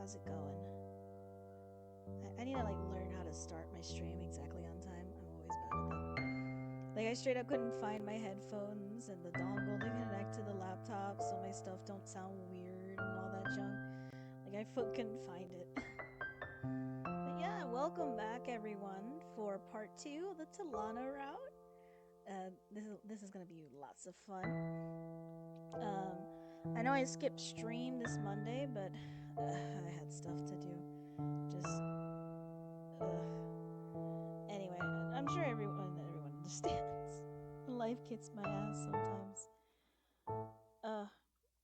how's it going? I need to like learn how to start my stream exactly on time. I'm always bad at that. Like I straight up couldn't find my headphones and the dongle to connect to the laptop so my stuff don't sound weird and all that junk. Like I couldn't find it. But yeah, welcome back everyone for part 2 of the Talanah route. This is gonna be lots of fun. I know I skipped stream this Monday, but I had stuff to do. Just anyway, I'm sure everyone understands. Life kicks my ass sometimes.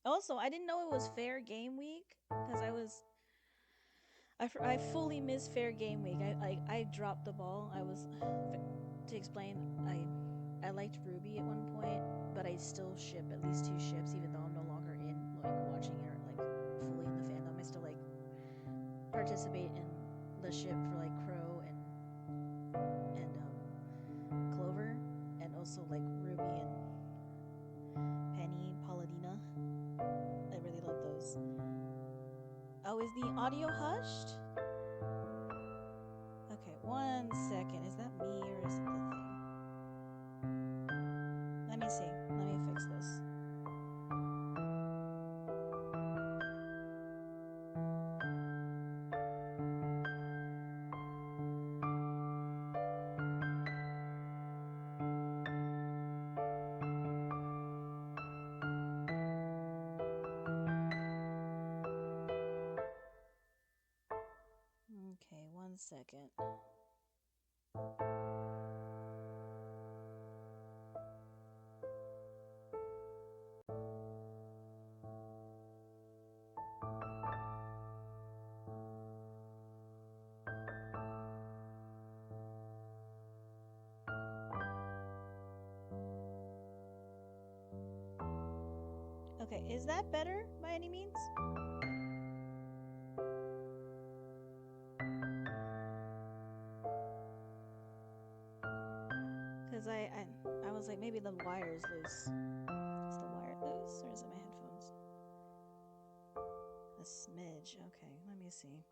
Also, I didn't know it was Fair Game Week because I fully missed Fair Game Week. I dropped the ball. To explain, I liked Ruby at one point, but I still ship at least 2 ships, even though I'm no longer in like watching it or like fully in the fandom. I still like participate in the ship for like Crow and Clover, and also like Ruby and Penny, Paladina. I really love those. Oh, is the audio hushed? Okay, 1 second. Is that me or is it the thing? Let me see. Let me fix this. Okay, 1 second. Okay, is that better by any means? Because I was like, maybe the wire's loose. Is the wire loose or is it my headphones? A smidge. Okay, let me see.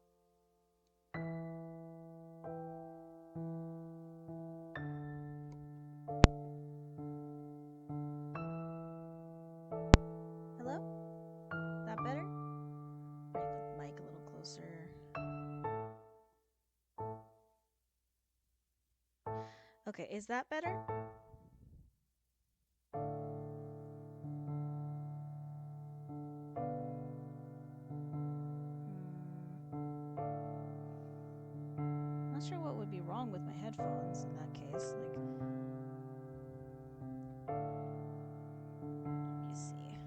Hello? That better? Bring the mic a little closer. Okay, is that better? Not sure what would be wrong with my headphones in that case. Like, let me see.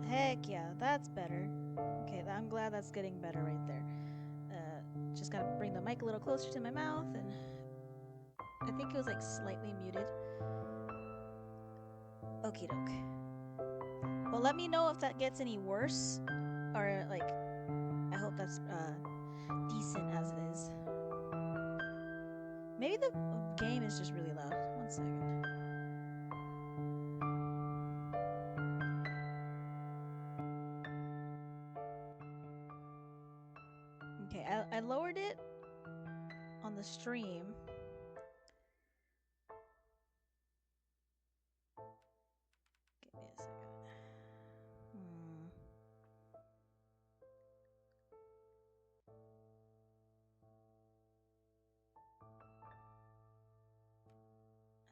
Heck yeah, that's better. Okay, I'm glad that's getting better right there. Just gotta bring the mic a little closer to my mouth, and I think it was like slightly muted. Okie doke. Well, let me know if that gets any worse, or like, I hope that's decent as it is. Maybe the game is just really loud. 1 second. Okay, I lowered it on the stream. Give me a second.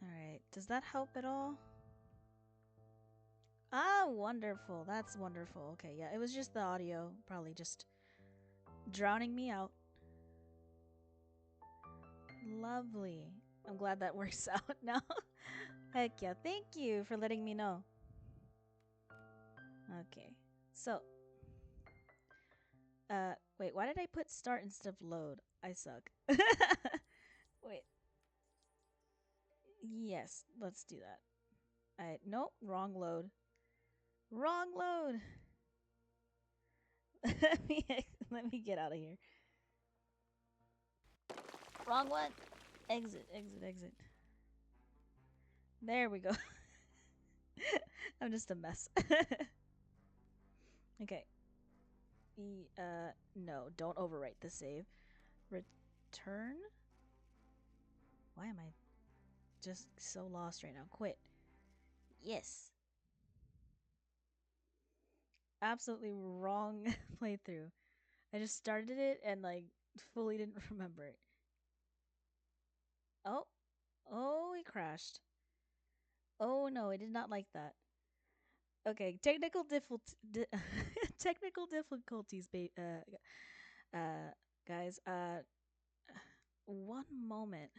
Alright, does that help at all? Ah, wonderful. That's wonderful. Okay, yeah, it was just the audio. Probably just drowning me out. Lovely. I'm glad that works out now. Heck yeah, thank you for letting me know. Okay, so wait, why did I put start instead of load? I suck. Wait. Yes, let's do that. Nope, wrong load. Wrong load. let me get out of here. Wrong one. Exit, exit, exit. There we go. I'm just a mess. Okay. No, don't overwrite the save. Return? Why am I just so lost right now? Quit. Yes. Absolutely wrong playthrough. I just started it and like fully didn't remember it. Oh. Oh, it crashed. Oh no, I did not like that. Okay, technical difficulties, guys. One moment.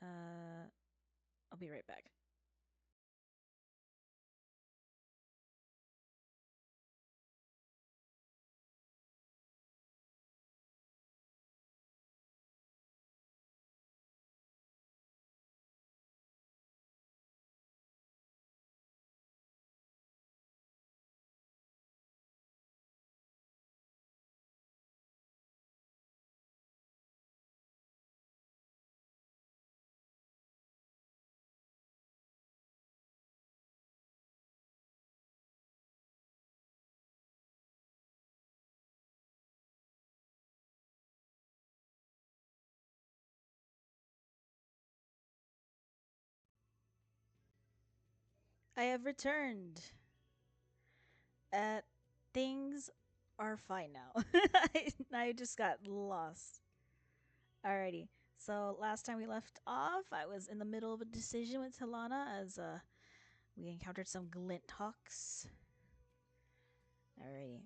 Uh, I'll be right back. I have returned. Uh, things are fine now. I just got lost. Alrighty. So last time we left off, I was in the middle of a decision with Talanah as we encountered some glint hawks. Alrighty.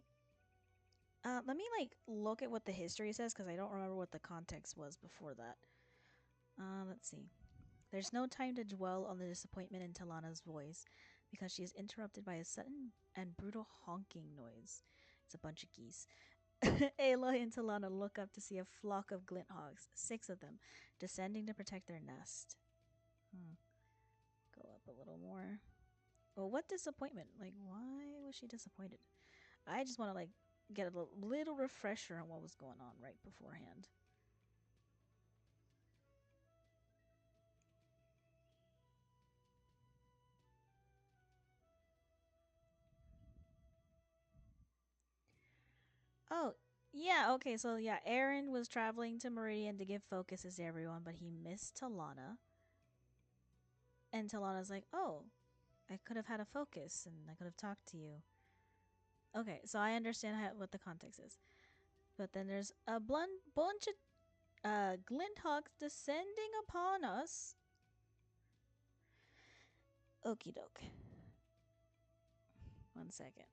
Let me like look at what the history says because I don't remember what the context was before that. Let's see. There's no time to dwell on the disappointment in Talanah's voice because she is interrupted by a sudden and brutal honking noise. It's a bunch of geese. Aloy and Talanah look up to see a flock of glint hogs, 6 of them, descending to protect their nest. Go up a little more. Well, what disappointment? Like, why was she disappointed? I just want to, like, get a little refresher on what was going on right beforehand. Oh, yeah, okay, so yeah, Aaron was traveling to Meridian to give focuses to everyone, but he missed Talanah. And Talanah's like, oh, I could have had a focus and I could have talked to you. Okay, so I understand what the context is. But then there's a bunch of glint hogs descending upon us. Okie doke. One second.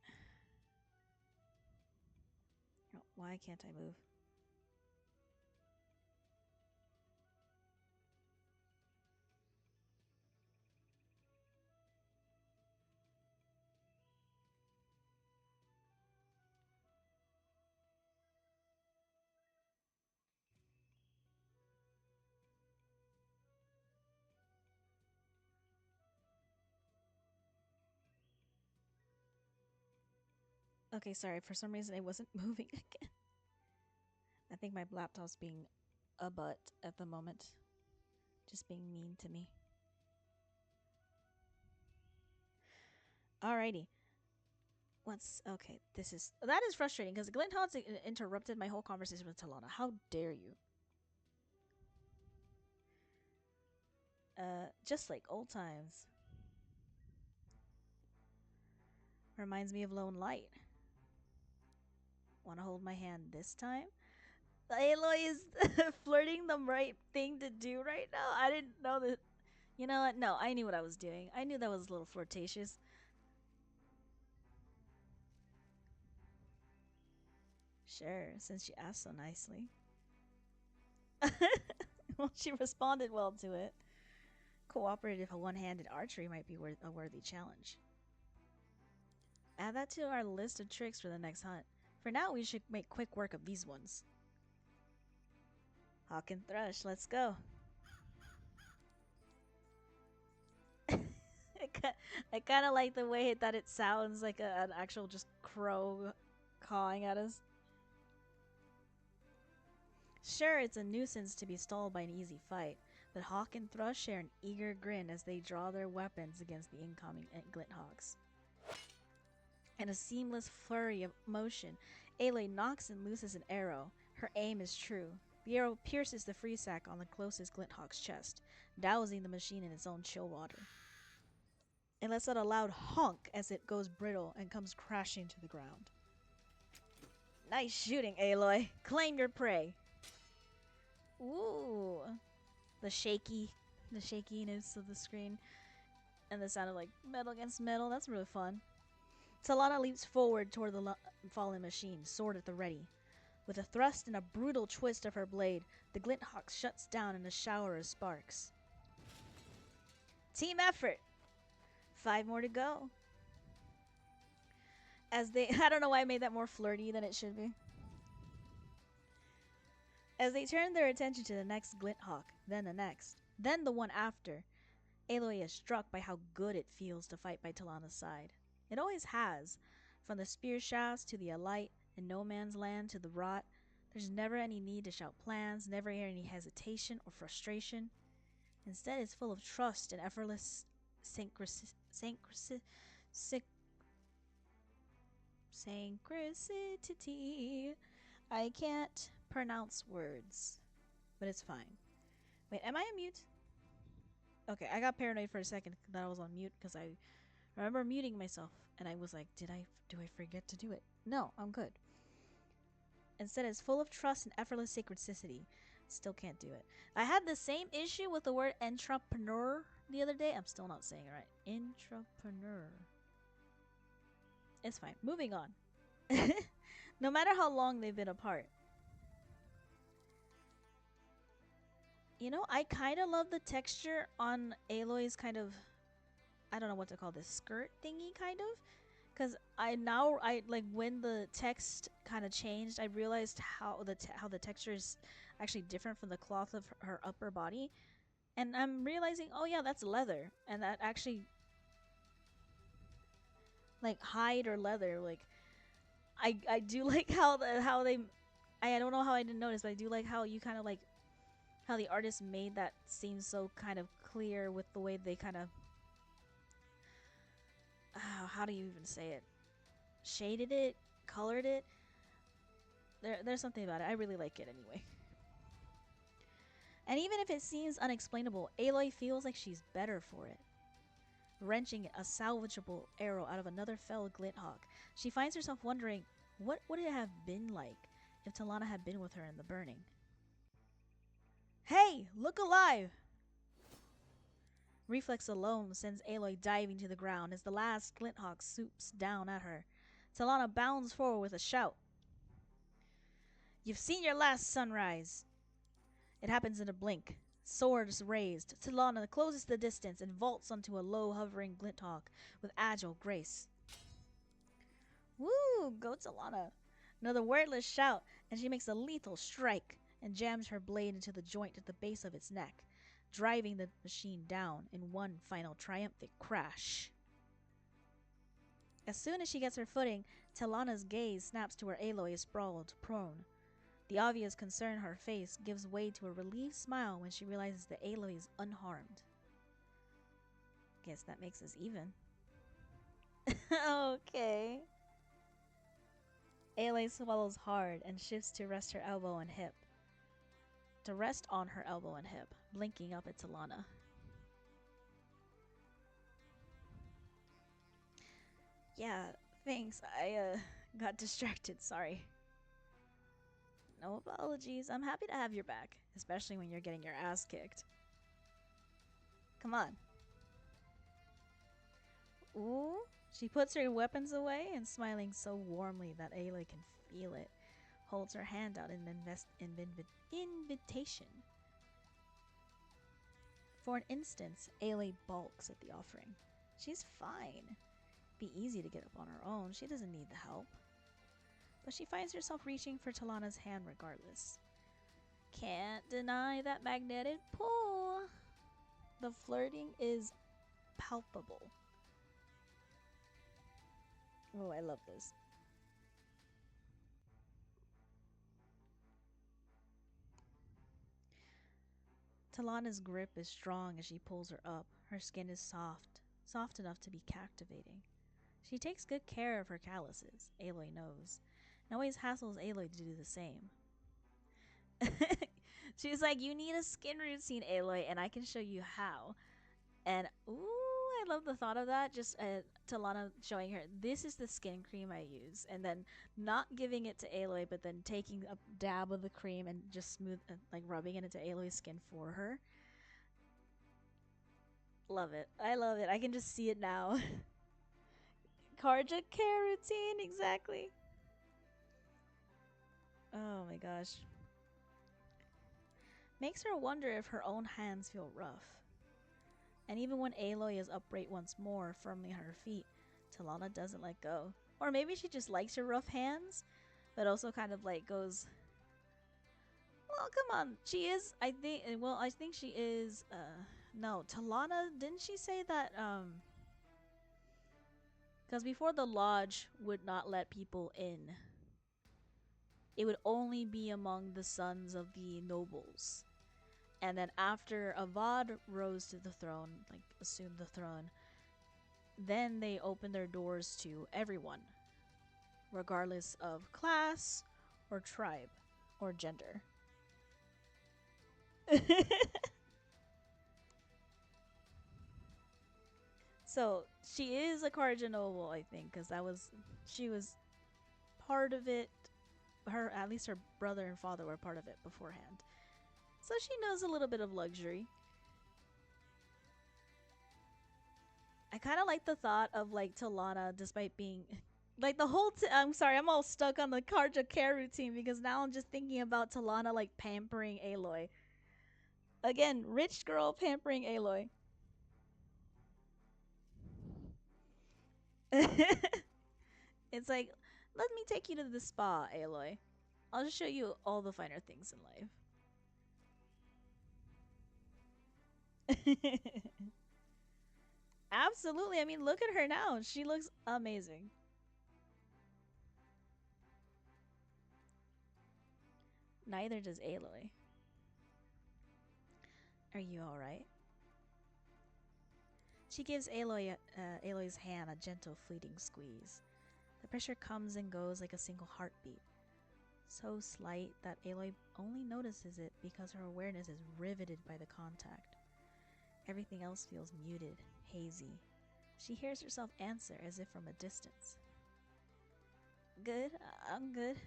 Oh, why can't I move? Okay, sorry. For some reason, it wasn't moving again. I think my laptop's being a butt at the moment. Just being mean to me. Alrighty. Okay, that is frustrating because Glint Hogs interrupted my whole conversation with Talanah. How dare you? Just like old times. Reminds me of Lone Light. Want to hold my hand this time? Aloy is flirting the right thing to do right now. I didn't know that. You know what? No, I knew what I was doing. I knew that was a little flirtatious. Sure, since she asked so nicely. Well, she responded well to it. Cooperative one-handed archery might be a worthy challenge. Add that to our list of tricks for the next hunt. For now, we should make quick work of these ones. Hawk and Thrush, let's go. I kind of like the way that it sounds like an actual just crow cawing at us. Sure, it's a nuisance to be stalled by an easy fight, but Hawk and Thrush share an eager grin as they draw their weapons against the incoming glint hogs. In a seamless flurry of motion, Aloy knocks and looses an arrow. Her aim is true. The arrow pierces the free sack on the closest Glinthawk's chest, dousing the machine in its own chill water. It lets out a loud honk as it goes brittle and comes crashing to the ground. Nice shooting, Aloy. Claim your prey. Ooh. The shakiness of the screen and the sound of like metal against metal. That's really fun. Talanah leaps forward toward the fallen machine, sword at the ready. With a thrust and a brutal twist of her blade, the Glinthawk shuts down in a shower of sparks. Team effort! 5 more to go. I don't know why I made that more flirty than it should be. As they turn their attention to the next Glinthawk, then the next, then the one after, Aloy is struck by how good it feels to fight by Talanah's side. It always has. From the spear shafts to the alight and no man's land to the rot, there's never any need to shout plans, never any hesitation or frustration. Instead, it's full of trust and effortless synchronicity. I can't pronounce words, but it's fine. Wait, am I on mute? Okay, I got paranoid for a second that I was on mute because I remember muting myself and I was like, do I forget to do it? No, I'm good. Instead, it's full of trust and effortless synchronicity. Still can't do it. I had the same issue with the word entrepreneur the other day. I'm still not saying it right. Entrepreneur. It's fine. Moving on. No matter how long they've been apart. You know, I kind of love the texture on Aloy's kind of, I don't know what to call this, skirt thingy kind of. Because I like when the text kind of changed, I realized how the texture is actually different from the cloth of her upper body. And I'm realizing, oh yeah, that's leather. And that actually, like hide or leather, like I do like how they I don't know how I didn't notice, but I do like how you kind of like how the artist made that seem so kind of clear with the way they kind of how do you even say it? Shaded it, colored it. There's something about it. I really like it anyway. And even if it seems unexplainable, Aloy feels like she's better for it. Wrenching a salvageable arrow out of another fell Glinthawk, she finds herself wondering, what would it have been like if Talanah had been with her in the burning? Hey, look alive! Reflex alone sends Aloy diving to the ground as the last Glinthawk swoops down at her. Talanah bounds forward with a shout. You've seen your last sunrise! It happens in a blink. Swords raised, Talanah closes the distance and vaults onto a low hovering Glinthawk with agile grace. Woo! Go Talanah! Another wordless shout, and she makes a lethal strike and jams her blade into the joint at the base of its neck, driving the machine down in one final triumphant crash. As soon as she gets her footing, Talanah's gaze snaps to where Aloy is sprawled, prone. The obvious concern on her face gives way to a relieved smile when she realizes that Aloy is unharmed. Guess that makes us even. Okay. Aloy swallows hard and shifts to rest her elbow and hip. To rest on her elbow and hip, blinking up at Talanah. Yeah, thanks. I got distracted, sorry. No apologies. I'm happy to have your back, especially when you're getting your ass kicked. Come on. Ooh. She puts her weapons away and smiling so warmly that Aloy can feel it, holds her hand out in invitation. For an instant, Aloy balks at the offering. She's fine. Be easy to get up on her own. She doesn't need the help. But she finds herself reaching for Talanah's hand regardless. Can't deny that magnetic pull. The flirting is palpable. Oh, I love this. Talanah's grip is strong as she pulls her up. Her skin is soft enough to be captivating. She takes good care of her calluses, Aloy knows, and always hassles Aloy to do the same. She's like, you need a skin routine, Aloy, and I can show you how. And ooh, I love the thought of that. Just Talanah showing her, this is the skin cream I use, and then not giving it to Aloy, but then taking a dab of the cream and just smooth, like rubbing it into Aloy's skin for her. Love it. I love it. I can just see it now. Karja care routine, exactly. Oh my gosh. Makes her wonder if her own hands feel rough. And even when Aloy is upright once more, firmly on her feet, Talanah doesn't let go. Or maybe she just likes her rough hands, but also kind of like goes, well, come on. She is, I think she is, no, Talanah, didn't she say that, because before the lodge would not let people in, it would only be among the sons of the nobles. And then after Avad rose to the throne, like assumed the throne, then they opened their doors to everyone, regardless of class or tribe or gender. So she is a Karja noble, I think, because she was part of it. At least her brother and father were part of it beforehand. So she knows a little bit of luxury. I kind of like the thought of like Talanah, despite being like the whole. I'm sorry, I'm all stuck on the Karja care routine because now I'm just thinking about Talanah like pampering Aloy. Again, rich girl pampering Aloy. It's like, let me take you to the spa, Aloy. I'll just show you all the finer things in life. Absolutely. I mean, look at her now. She looks amazing. Neither does Aloy. Are you alright? She gives Aloy's hand a gentle, fleeting squeeze. The pressure comes and goes like a single heartbeat, so slight that Aloy only notices it because her awareness is riveted by the contact. Everything else feels muted, hazy. She hears herself answer as if from a distance. Good, I'm good.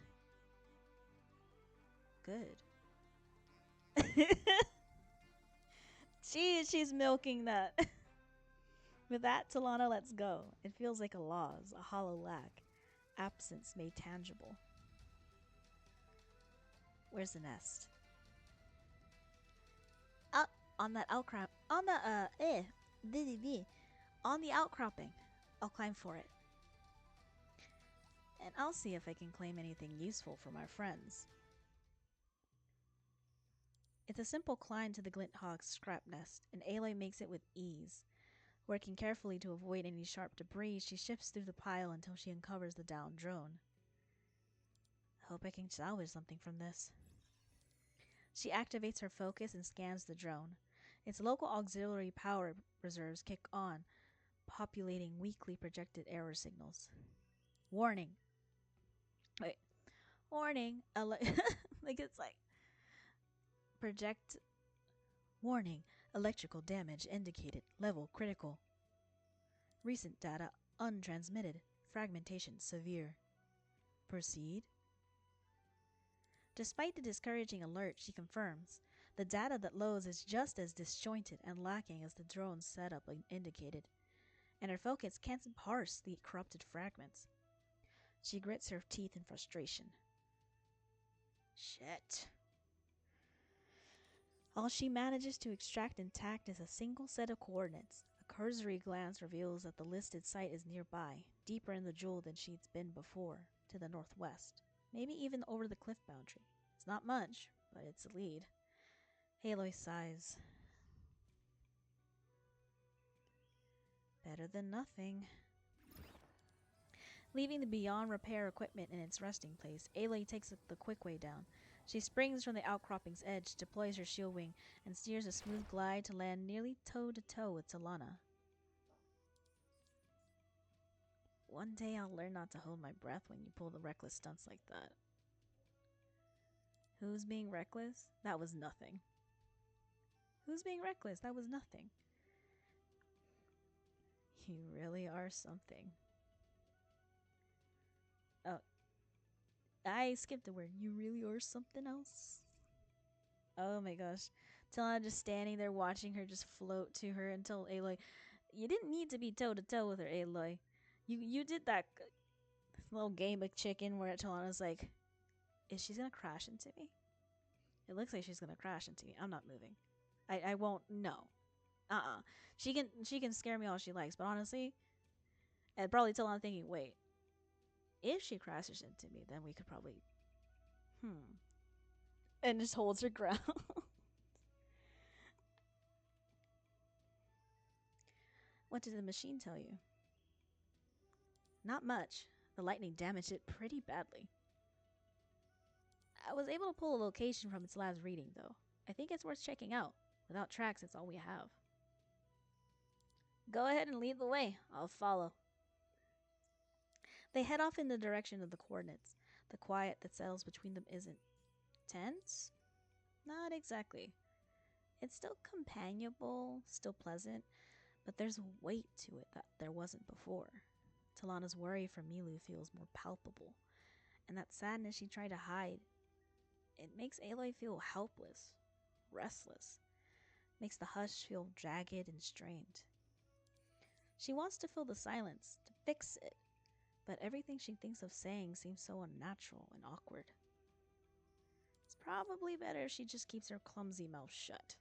Good. She's milking that. With that, Talanah lets go. It feels like a loss, a hollow lack, absence made tangible. Where's the nest? Out on that outcrop. On the on the outcropping. I'll climb for it. And I'll see if I can claim anything useful from our friends. It's a simple climb to the Glinthawk's scrap nest, and Aloy makes it with ease. Working carefully to avoid any sharp debris, she shifts through the pile until she uncovers the downed drone. I hope I can salvage something from this. She activates her focus and scans the drone. Its local auxiliary power reserves kick on, populating weakly projected error signals. Warning. Wait. Warning. Like it's like project. Warning. Electrical damage indicated. Level critical. Recent data untransmitted. Fragmentation severe. Proceed. Despite the discouraging alert, she confirms. The data that loads is just as disjointed and lacking as the drone's setup indicated, and her focus can't parse the corrupted fragments. She grits her teeth in frustration. Shit. All she manages to extract intact is a single set of coordinates. A cursory glance reveals that the listed site is nearby, deeper in the jewel than she's been before, to the northwest, maybe even over the cliff boundary. It's not much, but it's a lead. Aloy sighs. Better than nothing. Leaving the beyond repair equipment in its resting place, Aloy takes the quick way down. She springs from the outcropping's edge, deploys her shield wing, and steers a smooth glide to land nearly toe-to-toe with Talanah. One day I'll learn not to hold my breath when you pull the reckless stunts like that. Who's being reckless? That was nothing. Who's being reckless? That was nothing. You really are something. Oh, I skipped a word. You really are something else. Oh my gosh. Talanah just standing there watching her just float to her until Aloy. You didn't need to be toe to toe with her, Aloy. You did that little game of chicken where Talanah's like, is she gonna crash into me? It looks like she's gonna crash into me. I'm not moving. I won't. No. She can scare me all she likes, but honestly, and probably Talanah thinking, wait, if she crashes into me, then we could probably and just holds her ground. What did the machine tell you? Not much. The lightning damaged it pretty badly. I was able to pull a location from its last reading, though. I think it's worth checking out. Without tracks, it's all we have. Go ahead and lead the way. I'll follow. They head off in the direction of the coordinates. The quiet that settles between them isn't tense? Not exactly. It's still companionable, still pleasant, but there's a weight to it that there wasn't before. Talanah's worry for Milu feels more palpable, and that sadness she tried to hide, it makes Aloy feel helpless, restless, makes the hush feel jagged and strained. She wants to fill the silence, to fix it, but everything she thinks of saying seems so unnatural and awkward. It's probably better if she just keeps her clumsy mouth shut.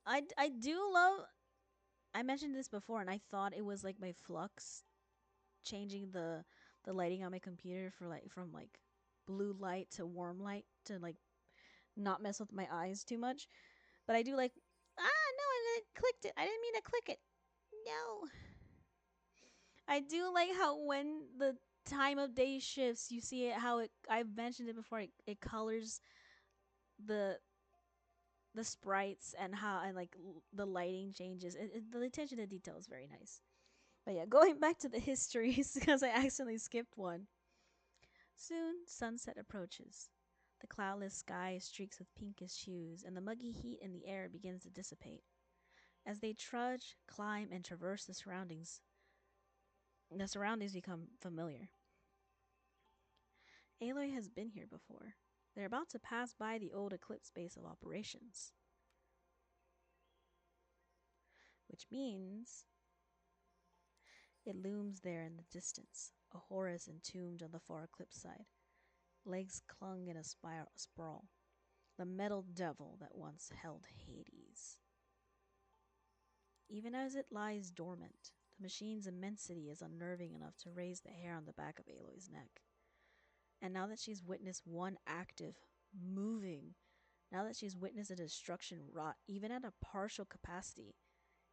I do love. I mentioned this before, and I thought it was like my flux changing the lighting on my computer for like from like blue light to warm light to like not mess with my eyes too much. But I do like. No, I clicked it. I didn't mean to click it. No. I do like how when the time of day shifts, you see it how it. I've mentioned it before. It colors the sprites and how and like the lighting changes. The attention to detail is very nice. But yeah, going back to the histories because I accidentally skipped one. Soon, sunset approaches. The cloudless sky streaks with pinkish hues, and the muggy heat in the air begins to dissipate. As they trudge, climb, and traverse the surroundings become familiar. Aloy has been here before. They're about to pass by the old Eclipse base of operations. Which means it looms there in the distance, a Horus entombed on the far Eclipse side, legs clung in a sprawl, the metal devil that once held Hades. Even as it lies dormant, the machine's immensity is unnerving enough to raise the hair on the back of Aloy's neck. And now that she's witnessed one active, moving, now that she's witnessed a destruction wrought even at a partial capacity,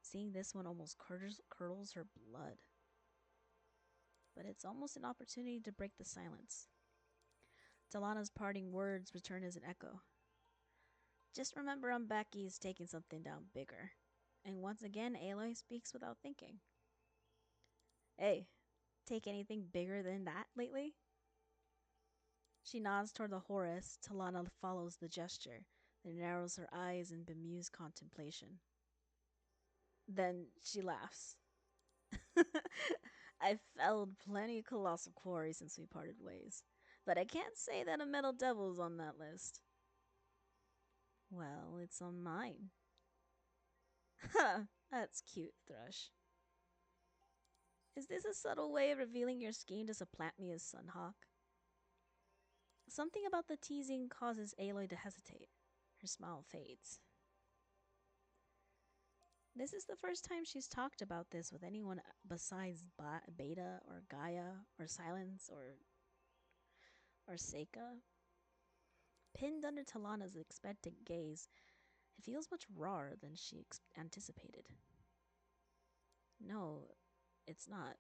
seeing this one almost curdles her blood. But it's almost an opportunity to break the silence. Talanah's parting words return as an echo. Just remember Umbeki is taking something down bigger. And once again, Aloy speaks without thinking. Hey, take anything bigger than that lately? She nods toward the Horus. Talanah follows the gesture, then narrows her eyes in bemused contemplation. Then she laughs. I've felled plenty of colossal quarries since we parted ways, but I can't say that a metal devil's on that list. Well, it's on mine. Ha! That's cute, Thrush. Is this a subtle way of revealing your scheme to supplant me as Sunhawk? Something about the teasing causes Aloy to hesitate. Her smile fades. This is the first time she's talked about this with anyone besides Beta or Gaia or Silence or Seika. Pinned under Talanah's expectant gaze, it feels much rawer than she anticipated. No, it's not.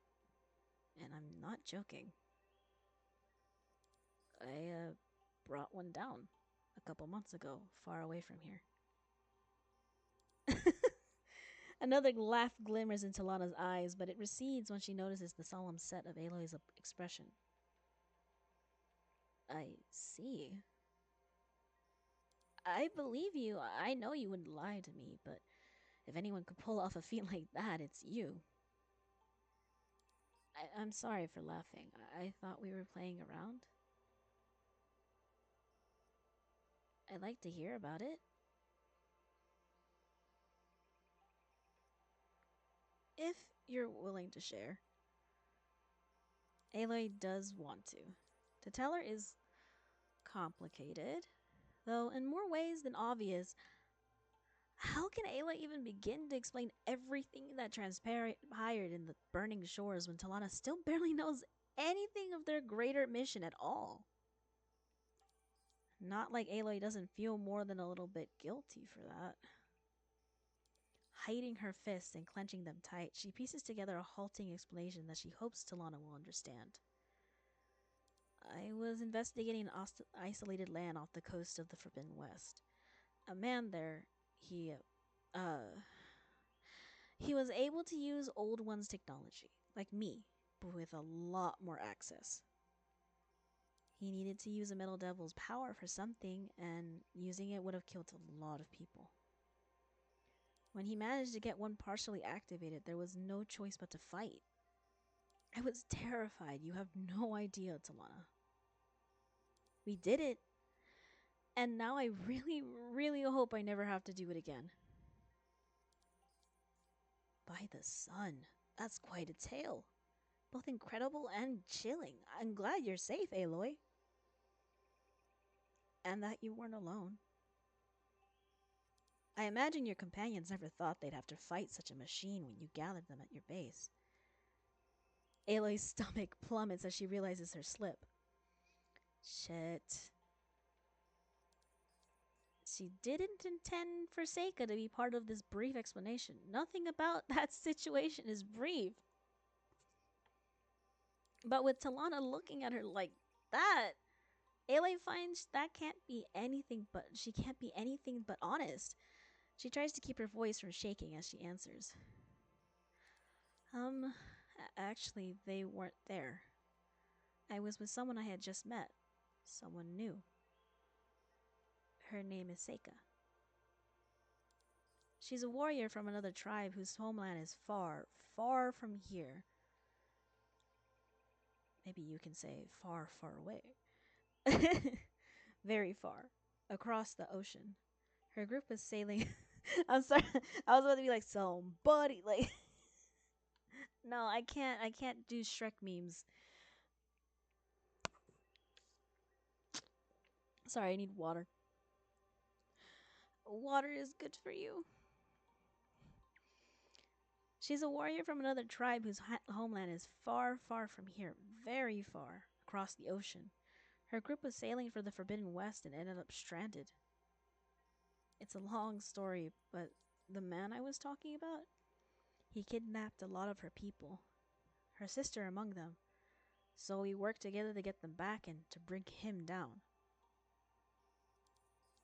And I'm not joking. I brought one down a couple months ago, far away from here. Another laugh glimmers into Lana's eyes, but it recedes when she notices the solemn set of Aloy's expression. I see. I believe you. I know you wouldn't lie to me, but if anyone could pull off a feat like that, it's you. I'm sorry for laughing. I thought we were playing around. I'd like to hear about it. If you're willing to share. Aloy does want to. To tell her is complicated, though in more ways than obvious. How can Aloy even begin to explain everything that transpired in the burning shores when Talanah still barely knows anything of their greater mission at all? Not like Aloy doesn't feel more than a little bit guilty for that. Hiding her fists and clenching them tight, she pieces together a halting explanation that she hopes Talanah will understand. I was investigating an isolated land off the coast of the Forbidden West. A man there, uh, he was able to use Old One's technology, like me, but with a lot more access. He needed to use a Metal Devil's power for something, and using it would have killed a lot of people. When he managed to get one partially activated, there was no choice but to fight. I was terrified. You have no idea, Talanah. We did it, and now I really, really hope I never have to do it again. By the sun, that's quite a tale. Both incredible and chilling. I'm glad you're safe, Aloy. And that you weren't alone. I imagine your companions never thought they'd have to fight such a machine when you gathered them at your base. Aloy's stomach plummets as she realizes her slip. Shit. She didn't intend for Seika to be part of this brief explanation. Nothing about that situation is brief. But with Talanah looking at her like that, Aloy finds that she can't be anything but honest. She tries to keep her voice from shaking as she answers. Actually, they weren't there. I was with someone I had just met. Someone new. Her name is Seika. She's a warrior from another tribe whose homeland is far, far from here. Maybe you can say far, far away. Very far. Across the ocean. Her group was sailing. I'm sorry. I was about to be like, somebody. Like, no, I can't do Shrek memes. Sorry, I need water. Water is good for you. She's a warrior from another tribe whose homeland is far, far from here. Very far. Across the ocean. Her group was sailing for the Forbidden West and ended up stranded. It's a long story, but the man I was talking about, he kidnapped a lot of her people. Her sister among them. So we worked together to get them back and to bring him down.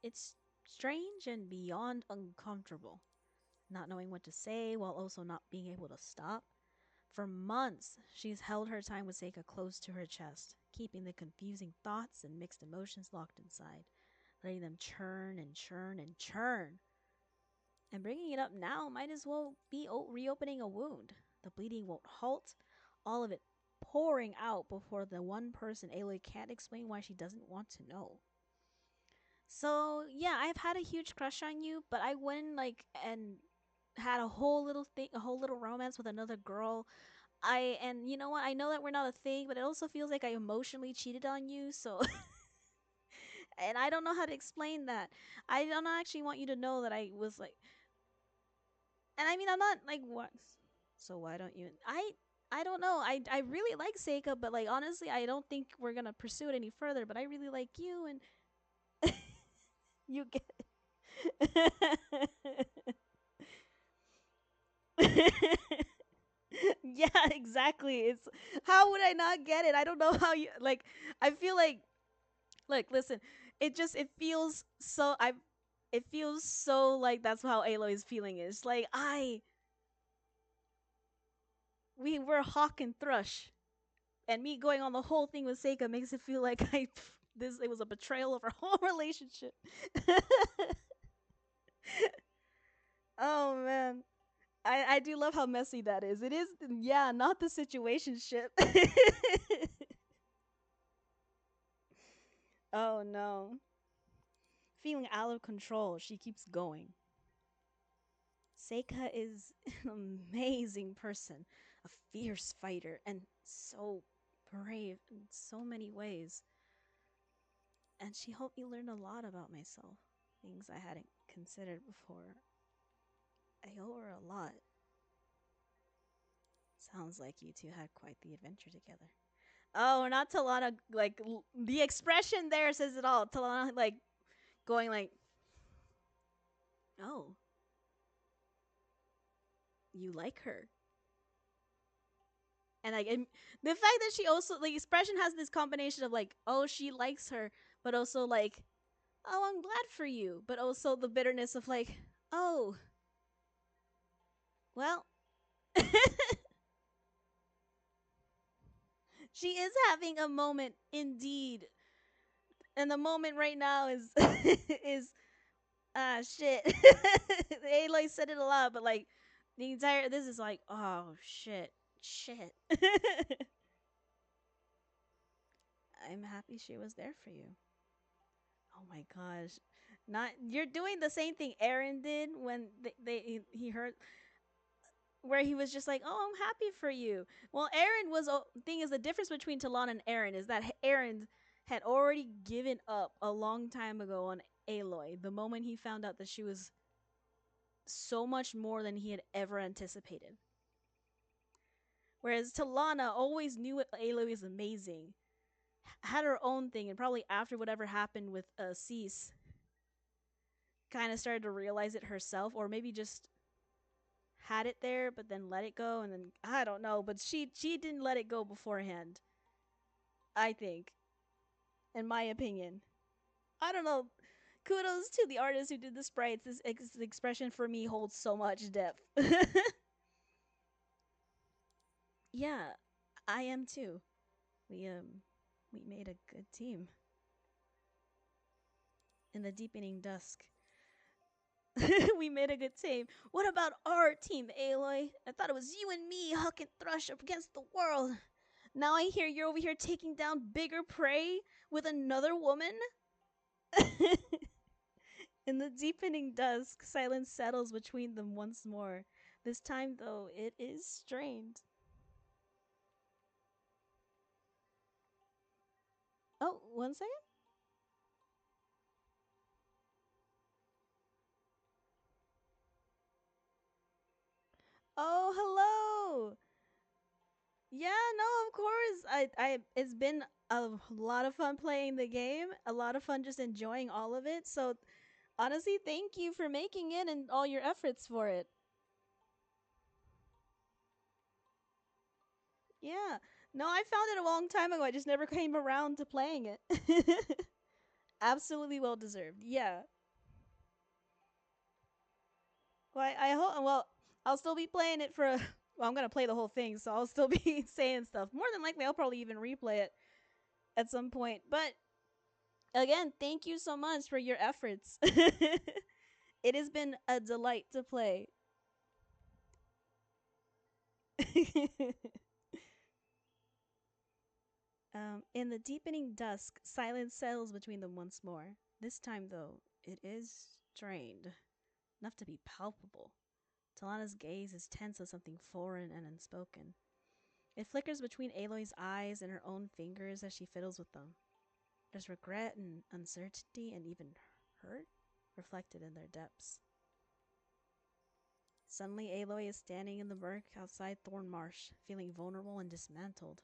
It's strange and beyond uncomfortable. Not knowing what to say while also not being able to stop. For months, she's held her time with Seika close to her chest, keeping the confusing thoughts and mixed emotions locked inside, letting them churn and churn and churn. And bringing it up now might as well be reopening a wound. The bleeding won't halt, all of it pouring out before the one person Aloy can't explain why she doesn't want to know. So yeah, I've had a huge crush on you, but I went and had a whole little romance with another girl. And you know what? I know that we're not a thing, but it also feels like I emotionally cheated on you. So, and I don't know how to explain that. I don't actually want you to know that I was like, and I mean I'm not like what. So why don't you? I don't know. I really like Seika, but like honestly, I don't think we're gonna pursue it any further. But I really like you, and you get it. Yeah, exactly. It's how would I not get it? I don't know how you like. I feel like look, listen. It feels so. It feels so like that's how Aloy's feeling is. Like I We were hawk and thrush, and me going on the whole thing with Seika makes it feel like it was a betrayal of our whole relationship. Oh man. I do love how messy that is. It is, yeah, not the situationship. Oh no. Feeling out of control, she keeps going. Seika is an amazing person, a fierce fighter, and so brave in so many ways. And she helped me learn a lot about myself, things I hadn't considered before. I owe her a lot. Sounds like you two had quite the adventure together. Oh, not Talanah. Like the expression there says it all. Talanah, like going like, "Oh, you like her," and like the fact that she also the expression has this combination of like, "Oh, she likes her," but also like, "Oh, I'm glad for you," but also the bitterness of like, "Oh, well." She is having a moment indeed, and the moment right now is is shit. Aloy said it a lot, but like the entire this is like, oh shit. I'm happy she was there for you. Oh my gosh. Not you're doing the same thing Aaron did when he heard where he was just like, "Oh, I'm happy for you." Well, Aaron was thing is the difference between Talanah and Aaron is that Aaron had already given up a long time ago on Aloy the moment he found out that she was so much more than he had ever anticipated. Whereas Talanah always knew Aloy was amazing, had her own thing, and probably after whatever happened with Cease, kind of started to realize it herself, or maybe just had it there but then let it go, and then I don't know, but she didn't let it go beforehand. I think, in my opinion, I don't know. Kudos to the artist who did the sprites. This expression for me holds so much depth. Yeah, I am too. We made a good team in the deepening dusk. We made a good team. What about our team, Aloy? I thought it was you and me, Huck and Thrush, up against the world. Now I hear you're over here taking down bigger prey with another woman? In the deepening dusk, silence settles between them once more. This time, though, it is strained. Oh, 1 second? Oh, hello! Yeah, no, of course. It's been a lot of fun playing the game, a lot of fun just enjoying all of it. So honestly, thank you for making it and all your efforts for it. Yeah. No, I found it a long time ago. I just never came around to playing it. Absolutely well deserved. Yeah. Well, I hope. Well, I'll still be playing it for. Well, I'm gonna play the whole thing, so I'll still be saying stuff. More than likely, I'll probably even replay it at some point. But again, thank you so much for your efforts. It has been a delight to play. In the deepening dusk, silence settles between them once more. This time, though, it is strained, enough to be palpable. Talanah's gaze is tense as something foreign and unspoken. It flickers between Aloy's eyes and her own fingers as she fiddles with them. There's regret and uncertainty and even hurt reflected in their depths. Suddenly, Aloy is standing in the murk outside Thorn Marsh, feeling vulnerable and dismantled.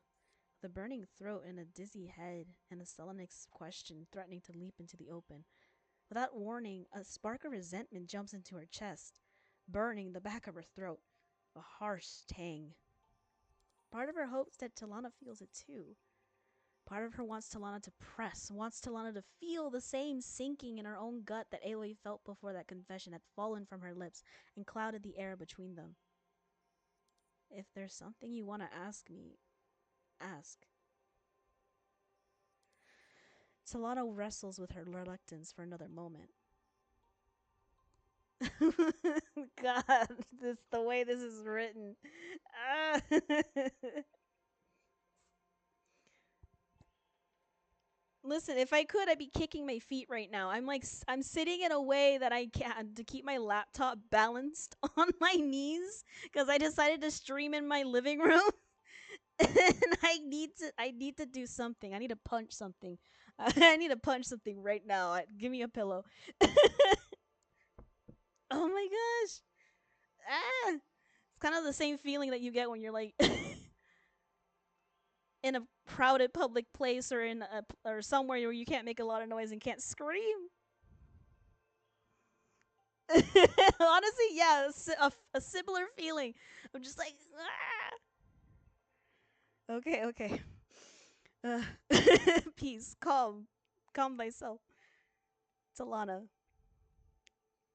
With a burning throat and a dizzy head, and a sullen question threatening to leap into the open. Without warning, a spark of resentment jumps into her chest, burning the back of her throat. A harsh tang. Part of her hopes that Talanah feels it too. Part of her wants Talanah to press, wants Talanah to feel the same sinking in her own gut that Aloy felt before that confession had fallen from her lips and clouded the air between them. If there's something you want to ask me, ask. Talanah wrestles with her reluctance for another moment. God, this the way this is written. Ah. Listen, if I could, I'd be kicking my feet right now. I'm sitting in a way that I can to keep my laptop balanced on my knees because I decided to stream in my living room, and I need to do something. I need to punch something. I need to punch something right now. Give me a pillow. Oh my gosh! Ah, it's kind of the same feeling that you get when you're like in a crowded public place or or somewhere where you can't make a lot of noise and can't scream. Honestly, yeah, a similar feeling. I'm just like, ah. Okay, okay. Uh, peace, calm thyself. Talanah,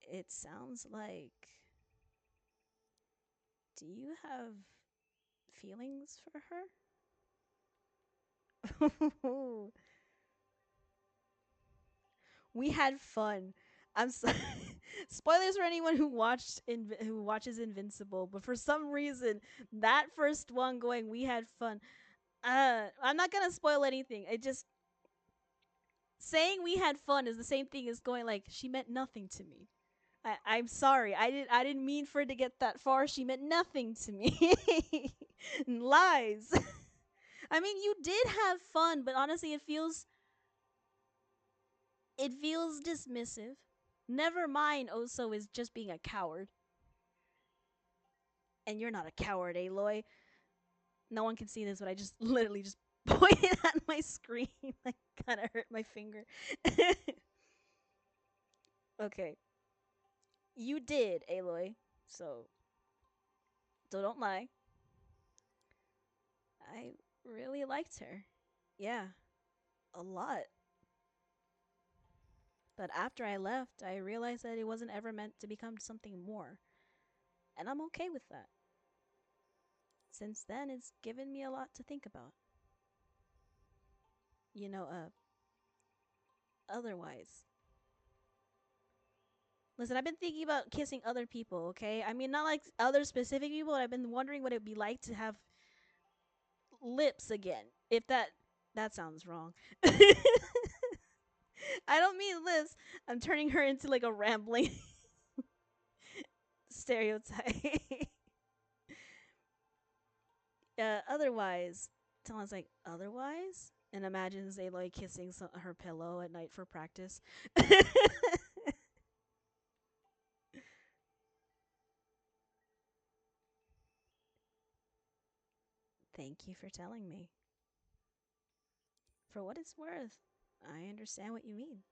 it sounds like. Do you have feelings for her? We had fun. I'm so spoilers for anyone who watches Invincible, but for some reason that first one going, we had fun. I'm not gonna spoil anything. It just saying we had fun is the same thing as going like she meant nothing to me. I'm sorry. I didn't mean for it to get that far. She meant nothing to me. Lies. I mean, you did have fun, but honestly, it feels dismissive. Never mind. Oso is just being a coward, and you're not a coward, Aloy. No one can see this, but I just literally just pointed at my screen. Like, kind of hurt my finger. Okay, you did, Aloy. So don't lie. I really liked her. Yeah, a lot. But after I left, I realized that it wasn't ever meant to become something more. And I'm okay with that. Since then, it's given me a lot to think about. You know, otherwise. Listen, I've been thinking about kissing other people, okay? I mean, not like other specific people, but I've been wondering what it'd be like to have lips again. If that sounds wrong. I don't mean lips. I'm turning her into like a rambling stereotype. Otherwise, Talon's like, otherwise? And imagines Aloy kissing her pillow at night for practice. Thank you for telling me. For what it's worth, I understand what you mean.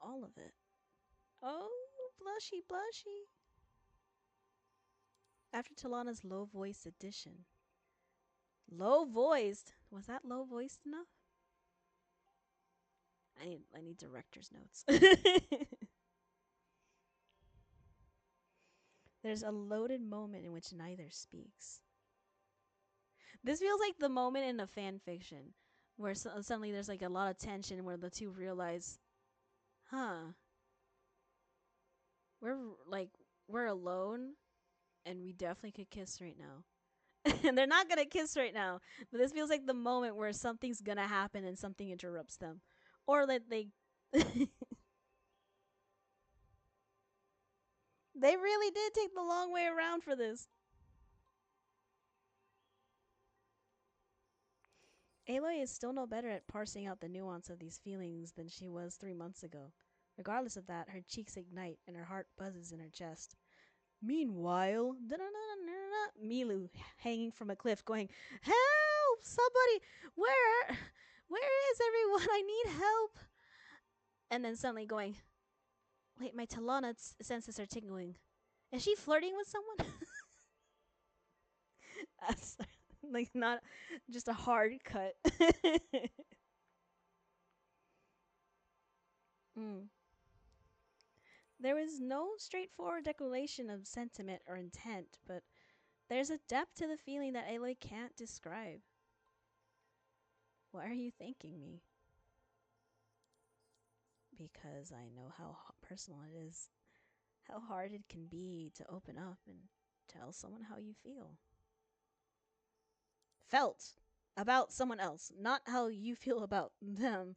All of it. Oh, blushy, blushy. After Talanah's low voiced addition. Low voiced? Was that low voiced enough? I need director's notes. There's a loaded moment in which neither speaks. This feels like the moment in a fan fiction where suddenly there's like a lot of tension where the two realize, huh, we're like we're alone and we definitely could kiss right now. And they're not gonna kiss right now, but this feels like the moment where something's gonna happen and something interrupts them, or that they they really did take the long way around for this. Aloy is still no better at parsing out the nuance of these feelings than she was 3 months ago. Regardless of that, her cheeks ignite and her heart buzzes in her chest. Meanwhile, Milu hanging from a cliff going, "Help! Somebody! Where is everyone? I need help!" And then suddenly going, "Wait, my Talanah senses are tingling. Is she flirting with someone?" That's like not just a hard cut. mm. There was no straightforward declaration of sentiment or intent, but there's a depth to the feeling that Aloy can't describe. Why are you thanking me? Because I know how personal it is, how hard it can be to open up and tell someone how you feel. Felt about someone else, not how you feel about them.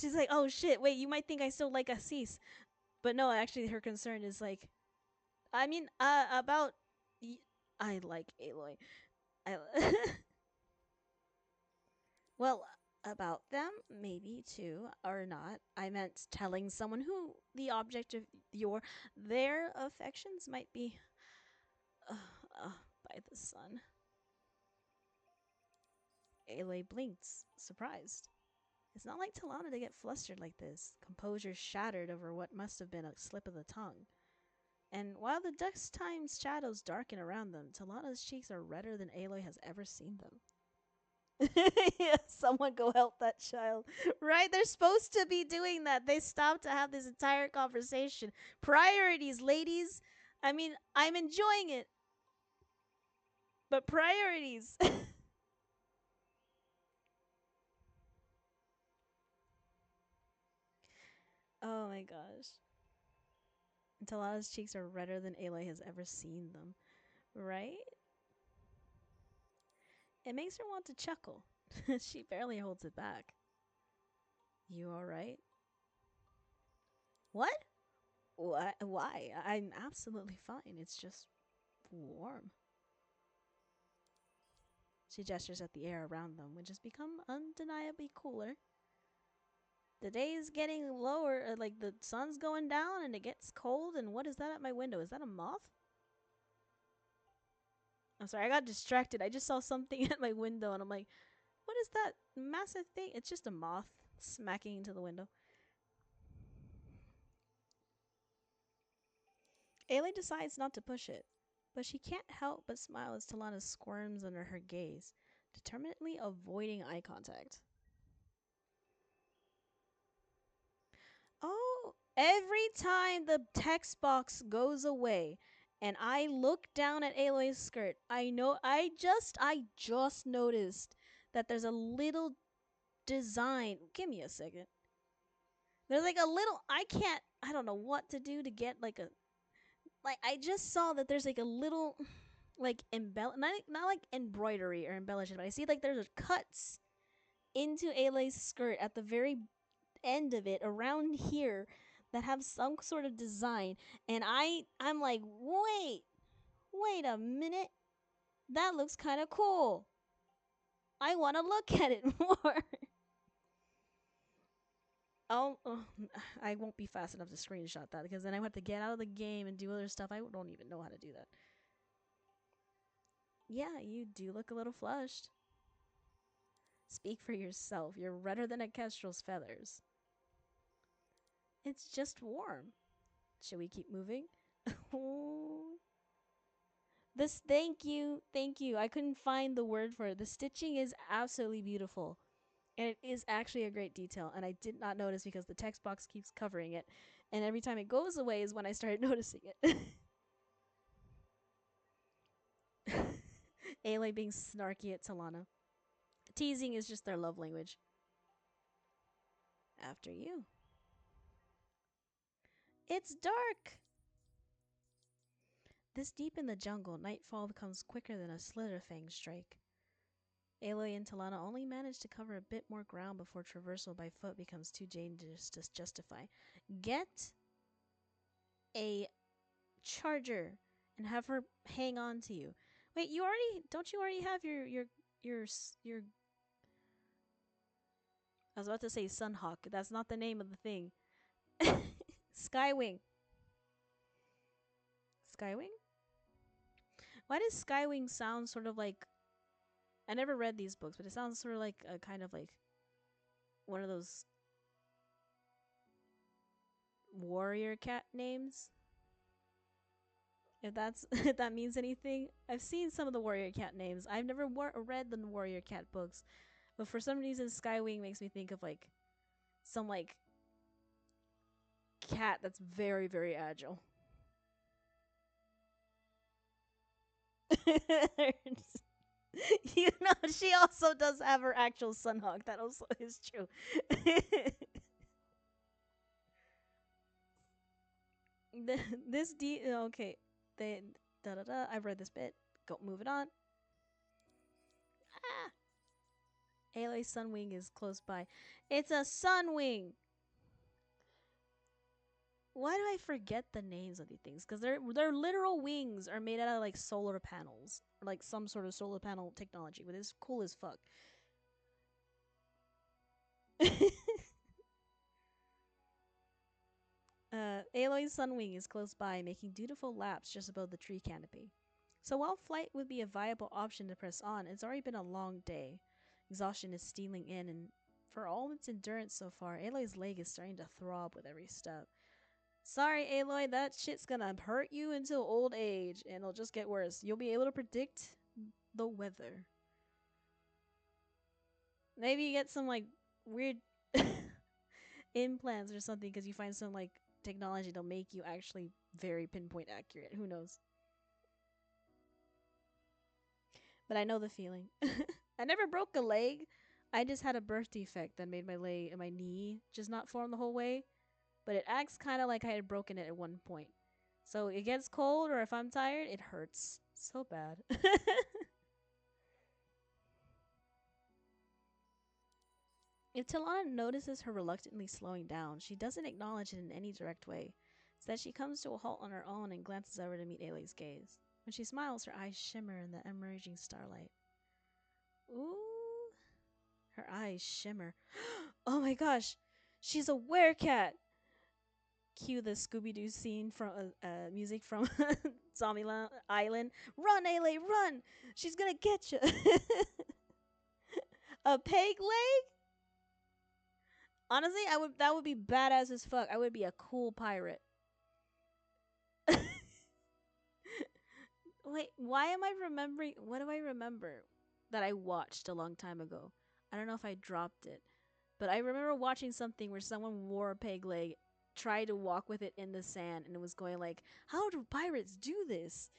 She's like, oh shit, wait, you might think I still like Assis. But no, actually, her concern is like, I mean, about. I like Aloy. I. Well, about them, maybe too, or not. I meant telling someone who the object of their affections might be uh, uh, by the sun. Aloy blinks, surprised. It's not like Talanah to get flustered like this, composure shattered over what must have been a slip of the tongue. And while the dusk time's shadows darken around them, Talanah's cheeks are redder than Aloy has ever seen them. Yeah, someone go help that child. Right? They're supposed to be doing that. They stopped to have this entire conversation. Priorities, ladies. I mean, I'm enjoying it. But priorities. Oh my gosh. Talanah's cheeks are redder than Aloy has ever seen them. Right? It makes her want to chuckle. She barely holds it back. You alright? What? What? Why? I'm absolutely fine. It's just warm. She gestures at the air around them, which has become undeniably cooler. The day is getting lower, like the sun's going down and it gets cold. And what is that at my window? Is that a moth? I'm sorry, I got distracted. I just saw something at my window and I'm like, what is that massive thing? It's just a moth smacking into the window. Ailey decides not to push it, but she can't help but smile as Talanah squirms under her gaze, determinedly avoiding eye contact. Oh, every time the text box goes away and I look down at Aloy's skirt, I just noticed that there's a little design. Give me a second. There's like a little I don't know what to do to get like a like I just saw that there's like a little like not like embroidery or embellishment, but I see like there's cuts into Aloy's skirt at the very end of it around here that have some sort of design, and I'm like, wait a minute, that looks kind of cool. I want to look at it more. Oh, I won't be fast enough to screenshot that because then I have to get out of the game and do other stuff. I don't even know how to do that. Yeah, you do look a little flushed. Speak for yourself. You're redder than a kestrel's feathers. It's just warm. Should we keep moving? This, thank you. I couldn't find the word for it. The stitching is absolutely beautiful. And it is actually a great detail. And I did not notice because the text box keeps covering it. And every time it goes away is when I started noticing it. Ailey being snarky at Talanah. Teasing is just their love language. After you. It's dark! This deep in the jungle, nightfall comes quicker than a slitherfang strike. Aloy and Talanah only manage to cover a bit more ground before traversal by foot becomes too dangerous to justify. Get a charger and have her hang on to you. Wait, don't you already have your I was about to say Sunhawk. That's not the name of the thing. Skywing. Skywing? Why does Skywing sound sort of like I never read these books, but it sounds sort of like a kind of like one of those warrior cat names. If that's if that means anything, I've seen some of the warrior cat names. I've never read the warrior cat books, but for some reason, Skywing makes me think of like some like cat that's very, very agile. You know, she also does have her actual sunhawk. That also is true. This okay. They da da da. I've read this bit. Go moving on. Ah, Aloy's sunwing is close by. It's a sunwing. Why do I forget the names of these things? Because their literal wings are made out of like solar panels, or like some sort of solar panel technology, but it's cool as fuck. Aloy's sunwing is close by, making dutiful laps just above the tree canopy. So while flight would be a viable option to press on, it's already been a long day. Exhaustion is stealing in, and for all its endurance so far, Aloy's leg is starting to throb with every step. Sorry, Aloy, that shit's gonna hurt you until old age, and it'll just get worse. You'll be able to predict the weather. Maybe you get some like weird implants or something because you find some like technology that'll make you actually very pinpoint accurate. Who knows? But I know the feeling. I never broke a leg. I just had a birth defect that made my leg and my knee just not form the whole way. But it acts kind of like I had broken it at one point. So it gets cold or if I'm tired, it hurts so bad. If Talanah notices her reluctantly slowing down, she doesn't acknowledge it in any direct way. Instead, she comes to a halt on her own and glances over to meet Ailey's gaze. When she smiles, her eyes shimmer in the emerging starlight. Ooh. Her eyes shimmer. Oh my gosh! She's a werecat! Cue the Scooby Doo scene from music from Zombie Island. Run, Ailey, run! She's gonna get you! A peg leg? Honestly, I would. That would be badass as fuck. I would be a cool pirate. Wait, why am I remembering? What do I remember that I watched a long time ago? I don't know if I dropped it, but I remember watching something where someone wore a peg leg, tried to walk with it in the sand, and it was going like, "How do pirates do this?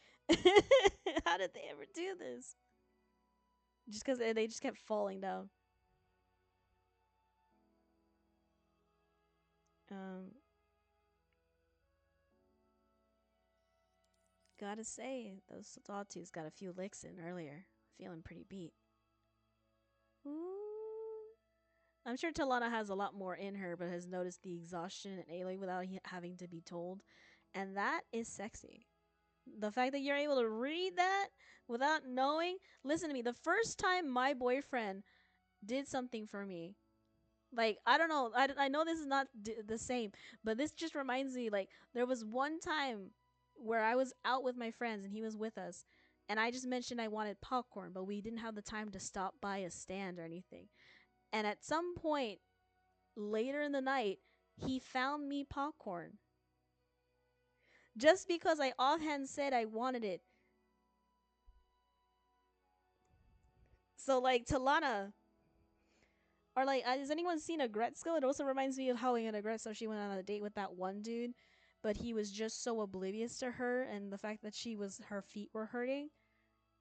How did they ever do this?" Just because they just kept falling down. Um, Gotta say, those sawtooths got a few licks in earlier. Feeling pretty beat. Ooh. I'm sure Talanah has a lot more in her, but has noticed the exhaustion and ailing without having to be told. And that is sexy. The fact that you're able to read that without knowing. Listen to me. The first time my boyfriend did something for me, like, I don't know. I know this is not the same, but this just reminds me, like, there was one time where I was out with my friends and he was with us. And I just mentioned I wanted popcorn, but we didn't have the time to stop by a stand or anything. And at some point later in the night, he found me popcorn. Just because I offhand said I wanted it. So, like, Talanah, or like, has anyone seen Agretzko? It also reminds me of how in Agretzko she went on a date with that one dude, but he was just so oblivious to her and the fact that her feet were hurting.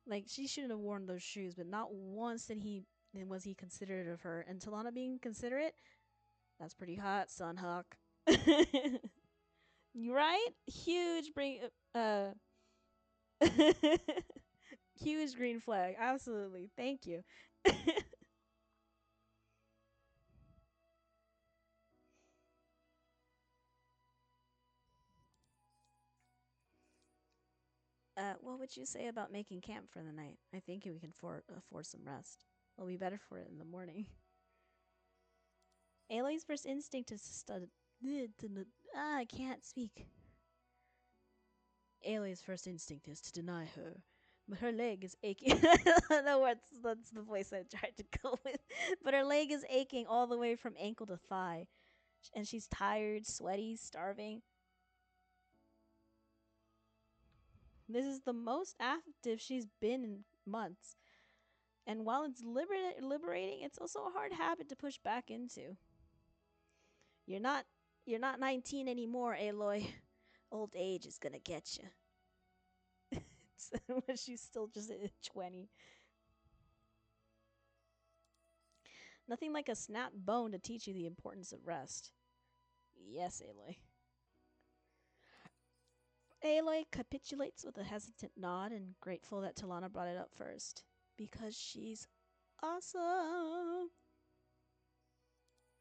Like, she shouldn't have worn those shoes, but not once was he considerate of her. And Talanah being considerate, that's pretty hot, Sunhawk. You right? Huge bring huge green flag. Absolutely. Thank you. What would you say about making camp for the night? I think we can afford some rest. It'll be better for it in the morning. Aloy's first instinct is to I can't speak. Aloy's first instinct is to deny her, but her leg is aching. I don't know that's the voice I tried to go with. But her leg is aching all the way from ankle to thigh, and she's tired, sweaty, starving. This is the most active she's been in months. And while it's liberating, it's also a hard habit to push back into. You're not you're not 19 anymore, Aloy. Old age is gonna get you. When she's still just 20. Nothing like a snapped bone to teach you the importance of rest. Yes, Aloy. Aloy capitulates with a hesitant nod and grateful that Talanah brought it up first. Because she's awesome.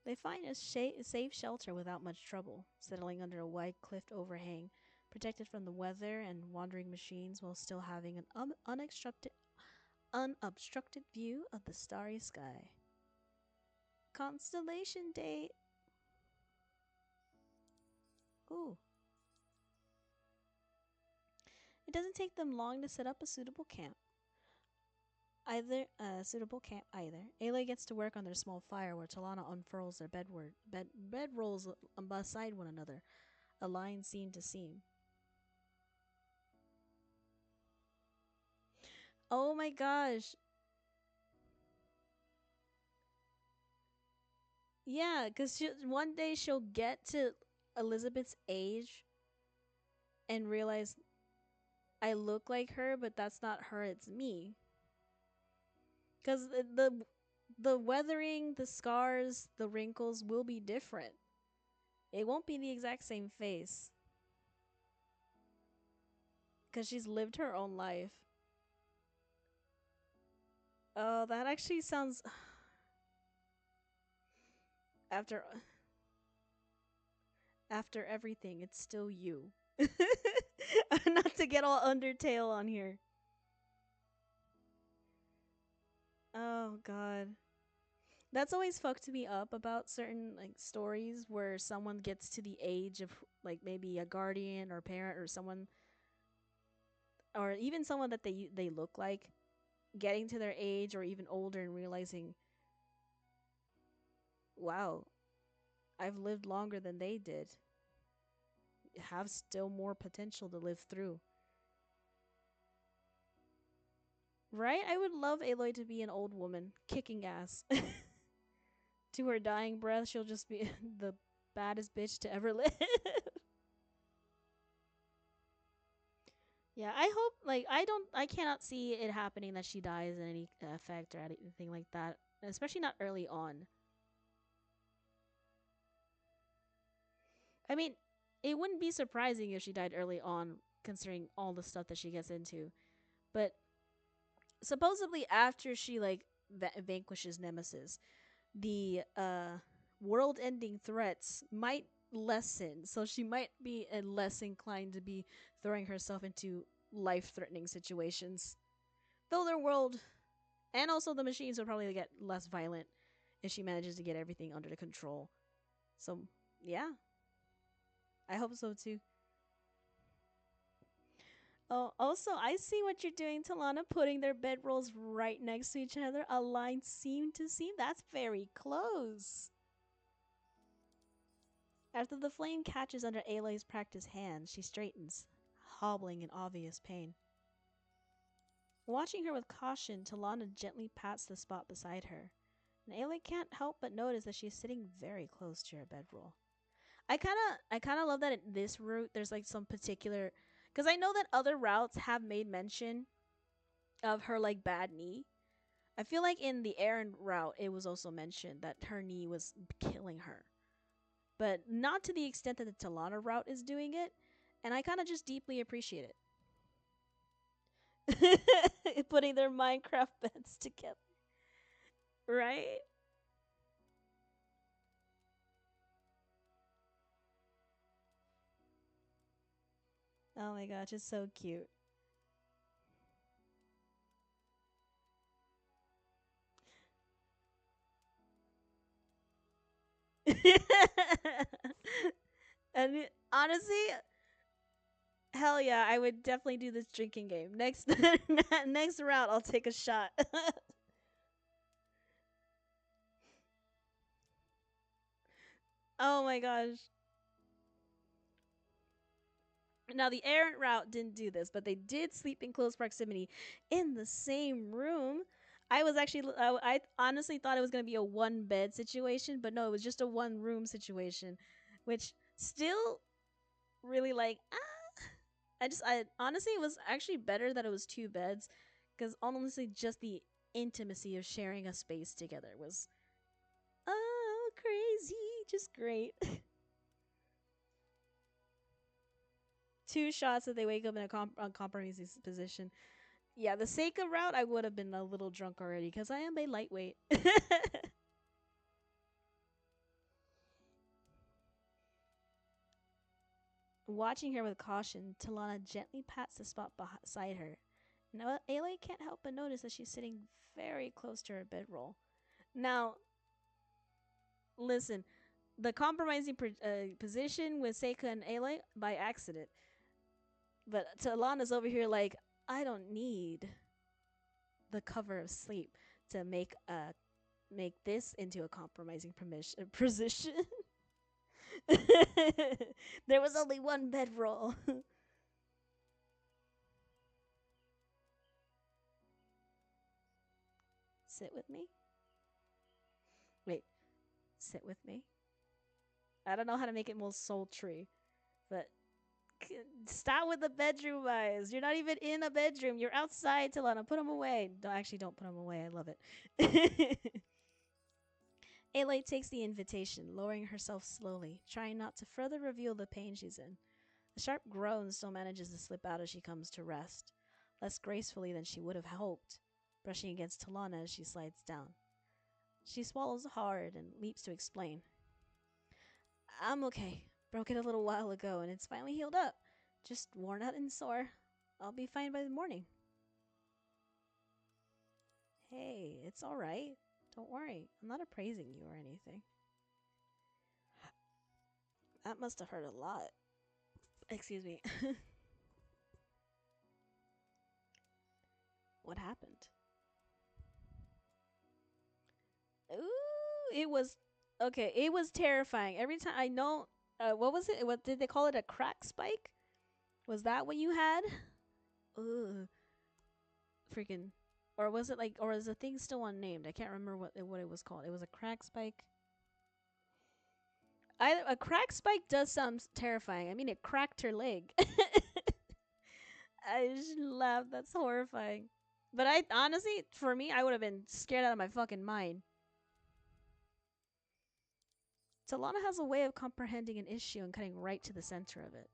They find a safe shelter without much trouble, settling under a wide cliff overhang, protected from the weather and wandering machines while still having an unobstructed view of the starry sky. Constellation date. Ooh. It doesn't take them long to set up a suitable camp. Aloy gets to work on their small fire where Talanah unfurls their bedrolls beside one another, aligned seam to seam. Oh my gosh. Yeah, because one day she'll get to Elizabeth's age and realize I look like her, but that's not her, it's me. Because the weathering, the scars, the wrinkles will be different. It won't be the exact same face. Because she's lived her own life. Oh, that actually sounds... After everything, it's still you. Not to get all Undertale on here. Oh, God. That's always fucked me up about certain like stories where someone gets to the age of like maybe a guardian or parent or someone or even someone that they look like getting to their age or even older and realizing, wow, I've lived longer than they did. Have still more potential to live through. Right? I would love Aloy to be an old woman kicking ass. To her dying breath, she'll just be the baddest bitch to ever live. Yeah, I hope like I cannot see it happening that she dies in any effect or anything like that, especially not early on. I mean, it wouldn't be surprising if she died early on considering all the stuff that she gets into. But supposedly after she like vanquishes Nemesis, the world-ending threats might lessen, so she might be less inclined to be throwing herself into life-threatening situations. Though their world and also the machines will probably get less violent if she manages to get everything under the control. So, yeah. I hope so too. Oh, also, I see what you're doing, Talanah, putting their bedrolls right next to each other, aligned seam to seam. That's very close. After the flame catches under Aloy's practiced hand, she straightens, hobbling in obvious pain. Watching her with caution, Talanah gently pats the spot beside her, and Aloy can't help but notice that she is sitting very close to her bedroll. I kinda love that in this route there's like some particular, because I know that other routes have made mention of her like bad knee. I feel like in the Aaron route it was also mentioned that her knee was killing her, but not to the extent that the Talanah route is doing it, and I kind of just deeply appreciate it. Putting their Minecraft beds together, right? Oh my gosh, it's so cute. Honestly, hell yeah, I would definitely do this drinking game. Next next round I'll take a shot. Oh my gosh. Now the errant route didn't do this, but they did sleep in close proximity in the same room. I was actually I honestly thought it was gonna be a one bed situation, but no, it was just a one room situation, which still really like I honestly it was actually better that it was two beds, because honestly just the intimacy of sharing a space together was crazy, just great. Two shots that they wake up in a uncompromising position. Yeah, the Seika route, I would have been a little drunk already because I am a lightweight. Watching her with caution, Talanah gently pats the spot beside her. Now, Aloy can't help but notice that she's sitting very close to her bedroll. Now, listen, the compromising position with Seika and Aloy by accident, but Talanah's over here like, I don't need the cover of sleep to make this into a compromising position. There was only one bedroll. Sit with me. Wait, sit with me. I don't know how to make it more sultry, but stop with the bedroom eyes. You're not even in a bedroom. You're outside, Talanah. Put them away. No, actually, don't put them away. I love it. Aloy takes the invitation, lowering herself slowly, trying not to further reveal the pain she's in. A sharp groan still manages to slip out as she comes to rest, less gracefully than she would have hoped, brushing against Talanah as she slides down. She swallows hard and leaps to explain. I'm okay. Broke it a little while ago and it's finally healed up. Just worn out and sore. I'll be fine by the morning. Hey, it's alright. Don't worry. I'm not appraising you or anything. That must have hurt a lot. Excuse me. What happened? Ooh, it was okay. It was terrifying. Every time I know, what was it? What did they call it? A crack spike? Was that what you had? Ugh, freaking. Or was it like? Or is the thing still unnamed? I can't remember what it was called. It was a crack spike. A crack spike does sound terrifying. I mean, it cracked her leg. I just laughed. That's horrifying. But I honestly, for me, I would have been scared out of my fucking mind. Talanah has a way of comprehending an issue and cutting right to the center of it.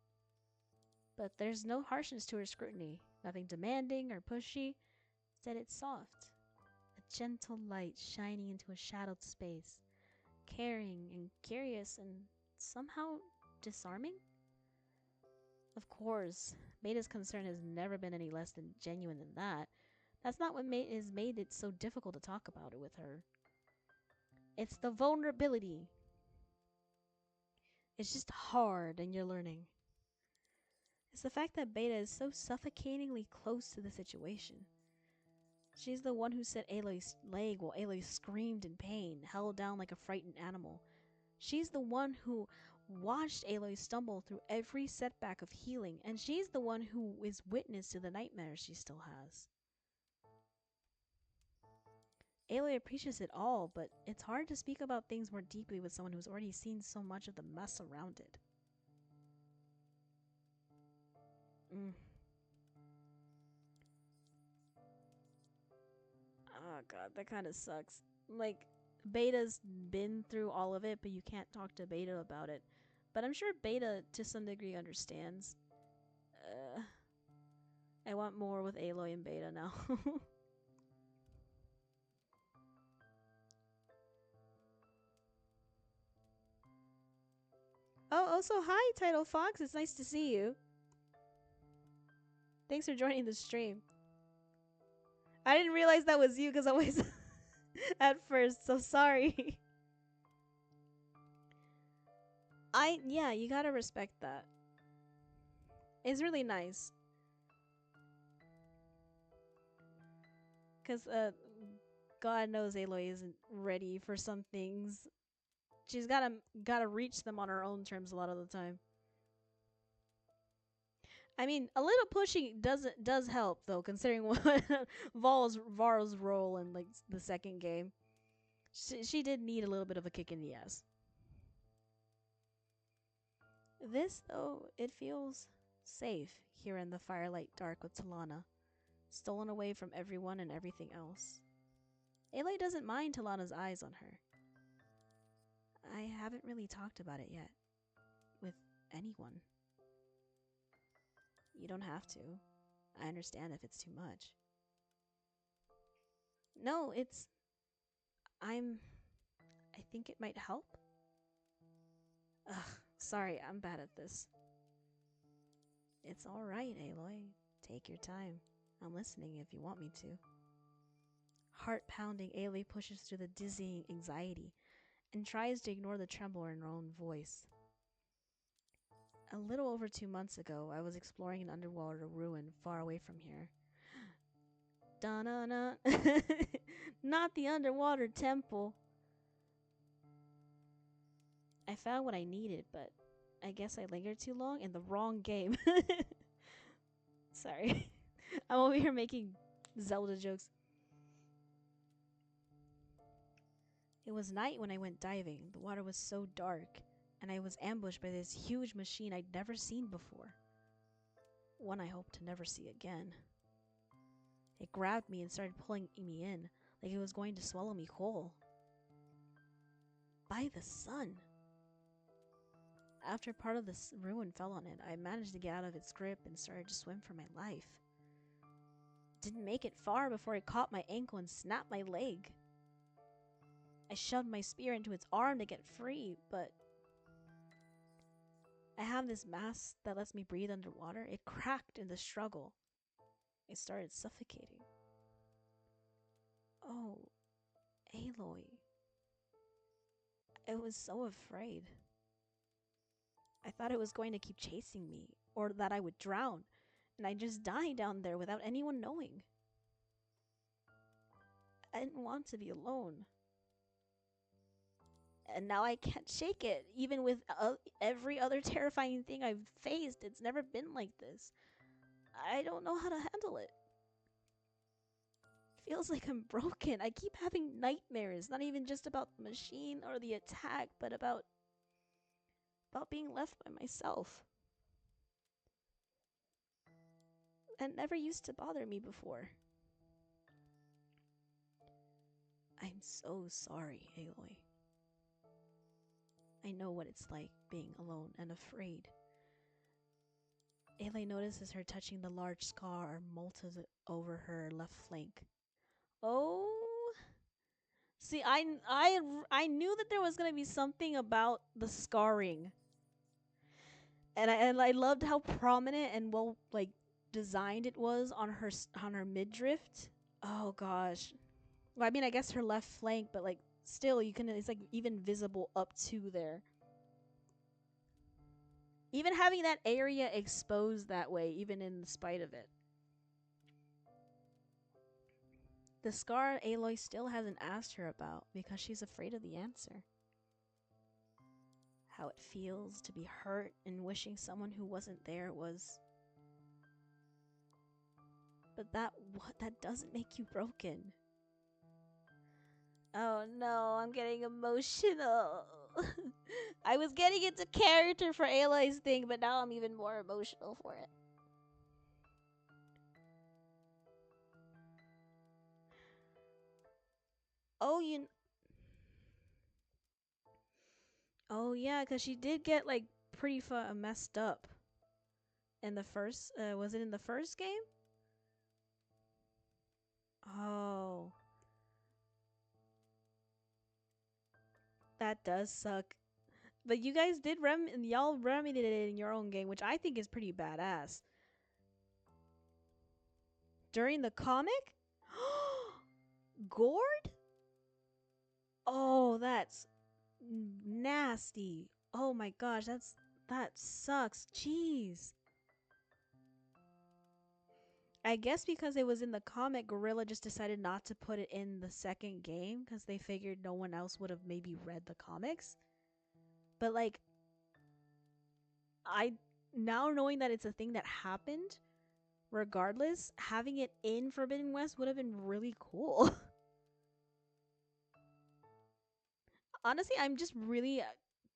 But there's no harshness to her scrutiny, nothing demanding or pushy. Instead, it's soft. A gentle light shining into a shadowed space, caring and curious and somehow disarming? Of course, Beta's concern has never been any less than genuine than that. That's not what has made it so difficult to talk about it with her. It's the vulnerability. It's just hard and you're learning. It's the fact that Beta is so suffocatingly close to the situation. She's the one who set Aloy's leg while Aloy screamed in pain, held down like a frightened animal. She's the one who watched Aloy stumble through every setback of healing, and she's the one who is witness to the nightmares she still has. Aloy appreciates it all, but it's hard to speak about things more deeply with someone who's already seen so much of the mess around it. Mm. Oh god, that kind of sucks. Like, Beta's been through all of it, but you can't talk to Beta about it. But I'm sure Beta, to some degree, understands. I want more with Aloy and Beta now. Oh, also, hi, Title Fox. It's nice to see you. Thanks for joining the stream. I didn't realize that was you because I was at first, so sorry. Yeah, you gotta respect that. It's really nice. Because, God knows Aloy isn't ready for some things. She's gotta reach them on her own terms a lot of the time. I mean, a little pushing does help though, considering what Varl's role in like the second game. She did need a little bit of a kick in the ass. This though, it feels safe here in the firelight dark with Talanah, stolen away from everyone and everything else. Aloy doesn't mind Talanah's eyes on her. I haven't really talked about it yet with anyone. You don't have to. I understand if it's too much. No, it's... I think it might help. Ugh, sorry, I'm bad at this. It's alright, Aloy. Take your time. I'm listening if you want me to. Heart pounding, Aloy pushes through the dizzying anxiety and tries to ignore the tremble in her own voice. A little over 2 months ago, I was exploring an underwater ruin far away from here. Da-na-na. Not the underwater temple. I found what I needed, but I guess I lingered too long in the wrong game. Sorry. I'm over here making Zelda jokes. It was night when I went diving. The water was so dark, and I was ambushed by this huge machine I'd never seen before. One I hope to never see again. It grabbed me and started pulling me in, like it was going to swallow me whole. By the sun! After part of this ruin fell on it, I managed to get out of its grip and started to swim for my life. Didn't make it far before it caught my ankle and snapped my leg. I shoved my spear into its arm to get free, but I have this mask that lets me breathe underwater. It cracked in the struggle. I started suffocating. Oh, Aloy. I was so afraid. I thought it was going to keep chasing me, or that I would drown, and I'd just die down there without anyone knowing. I didn't want to be alone. And now I can't shake it. Even with every other terrifying thing I've faced, it's never been like this. I don't know how to handle it. Feels like I'm broken. I keep having nightmares, not even just about the machine or the attack, but about being left by myself. That never used to bother me before. I'm so sorry, Aloy. I know what it's like being alone and afraid. Aloy notices her touching the large scar molted over her left flank. Oh, see, I knew that there was gonna be something about the scarring, and I loved how prominent and well like designed it was on her midriff. Oh gosh, well I mean I guess her left flank, but like still you can it's like even visible up to there. Even having that area exposed that way, even in spite of it. The scar Aloy still hasn't asked her about because she's afraid of the answer. How it feels to be hurt and wishing someone who wasn't there was... But that doesn't make you broken. Oh no, I'm getting emotional. I was getting into character for Aloy's thing, but now I'm even more emotional for it. Oh, oh yeah, because she did get like pretty messed up in the first. Was it in the first game? Oh, that does suck. But you guys did y'all remedied it in your own game, which I think is pretty badass. During the comic, gored. Oh, that's nasty. Oh my gosh, that sucks. Jeez. I guess because it was in the comic, Gorilla just decided not to put it in the second game because they figured no one else would have maybe read the comics. But like, now knowing that it's a thing that happened, regardless, having it in Forbidden West would have been really cool. Honestly, I'm just really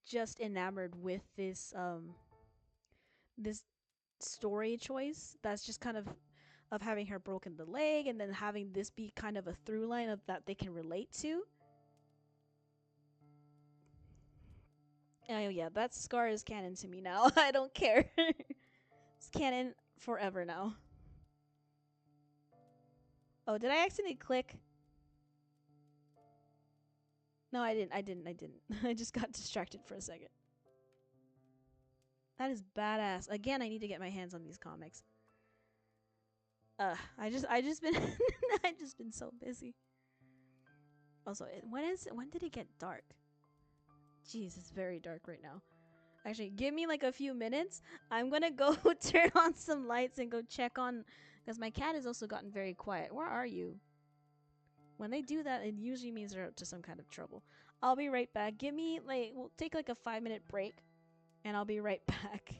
just enamored with this story choice. That's just kind of having her broken the leg and then having this be kind of a through line of that they can relate to. Oh yeah, that scar is canon to me now. I don't care. It's canon forever now. Oh, did I accidentally click? No, I didn't. I didn't. I didn't. I just got distracted for a second. That is badass. Again, I need to get my hands on these comics. I just been I just been so busy. Also, when did it get dark? Jeez, it's very dark right now. Actually, give me like a few minutes. I'm gonna go turn on some lights and go check on, because my cat has also gotten very quiet. Where are you? When they do that, it usually means they're up to some kind of trouble. I'll be right back. Give me like, we'll take like a 5-minute break, and I'll be right back.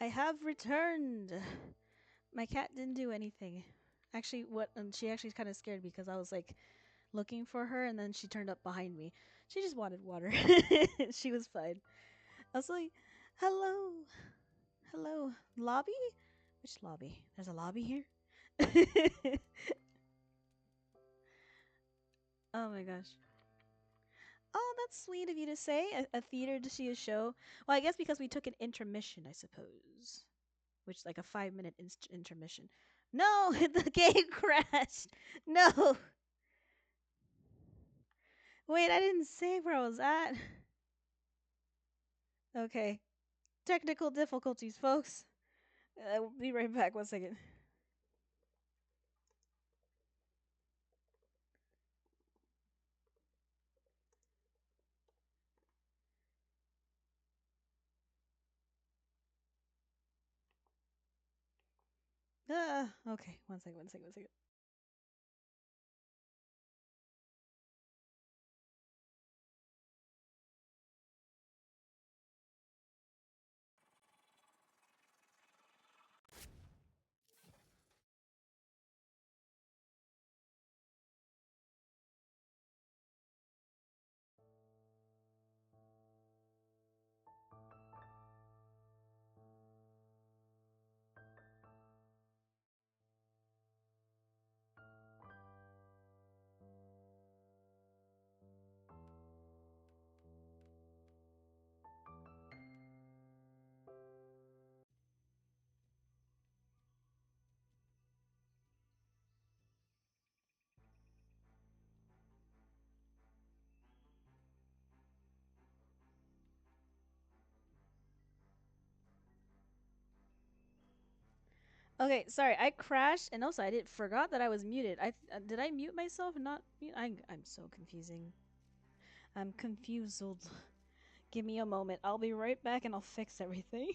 I have returned. My cat didn't do anything. Actually, what? And she actually kind of scared me because I was like looking for her, and then she turned up behind me. She just wanted water. She was fine. I was like, "Hello, hello, lobby? Which lobby? There's a lobby here." Oh my gosh. Oh, that's sweet of you to say. A theater to see a show. Well, I guess because we took an intermission, I suppose. Which like a 5 minute intermission. No, the game crashed. No. Wait, I didn't say where I was at. Okay. Technical difficulties, folks. We'll be right back. 1 second. Okay. 1 second. 1 second. 1 second. Okay, sorry. I crashed, and also I did forgot that I was muted. Did I mute myself and not mute? I'm so confusing. I'm confused. Give me a moment. I'll be right back, and I'll fix everything.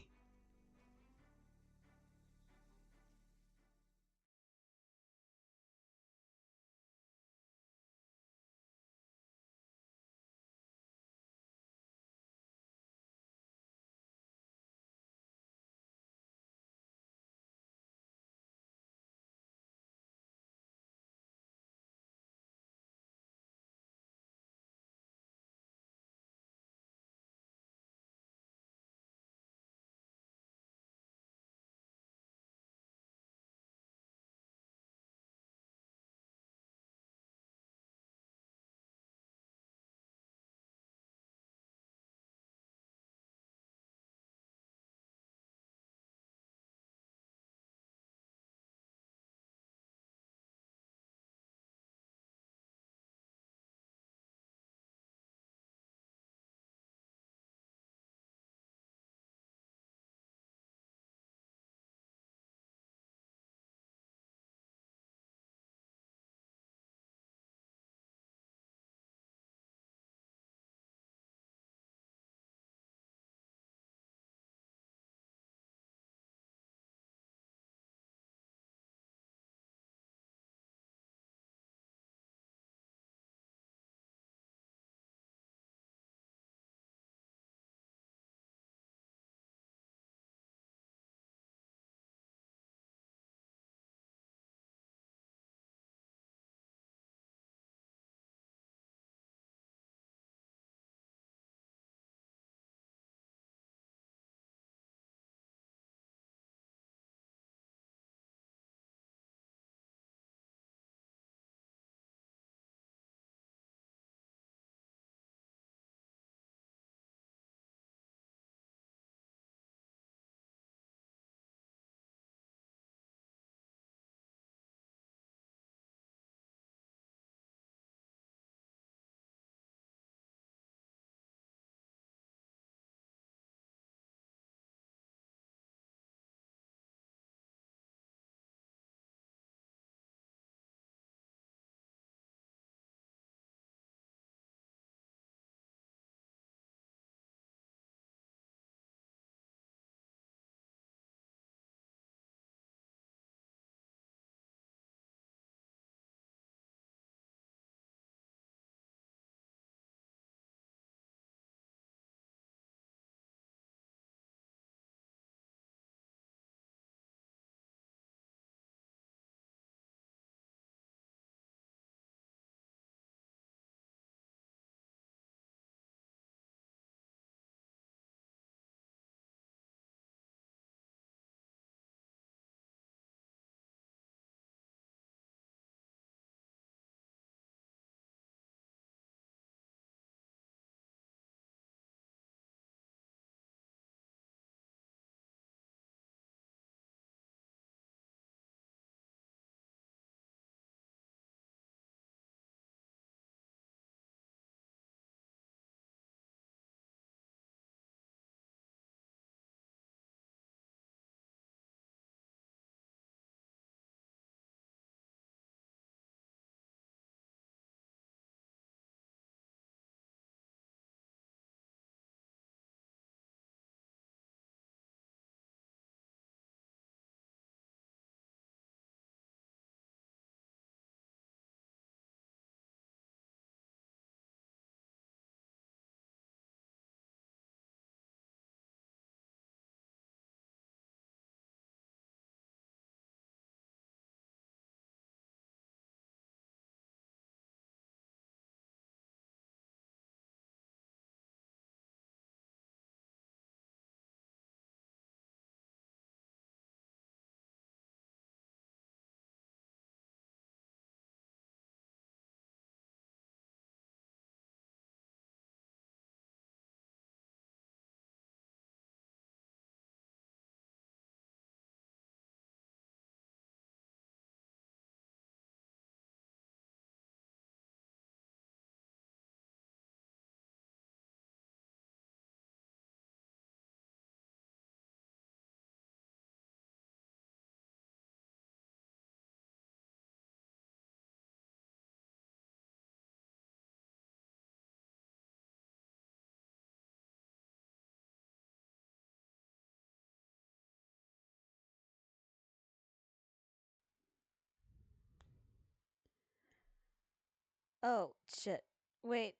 Oh, shit. Wait,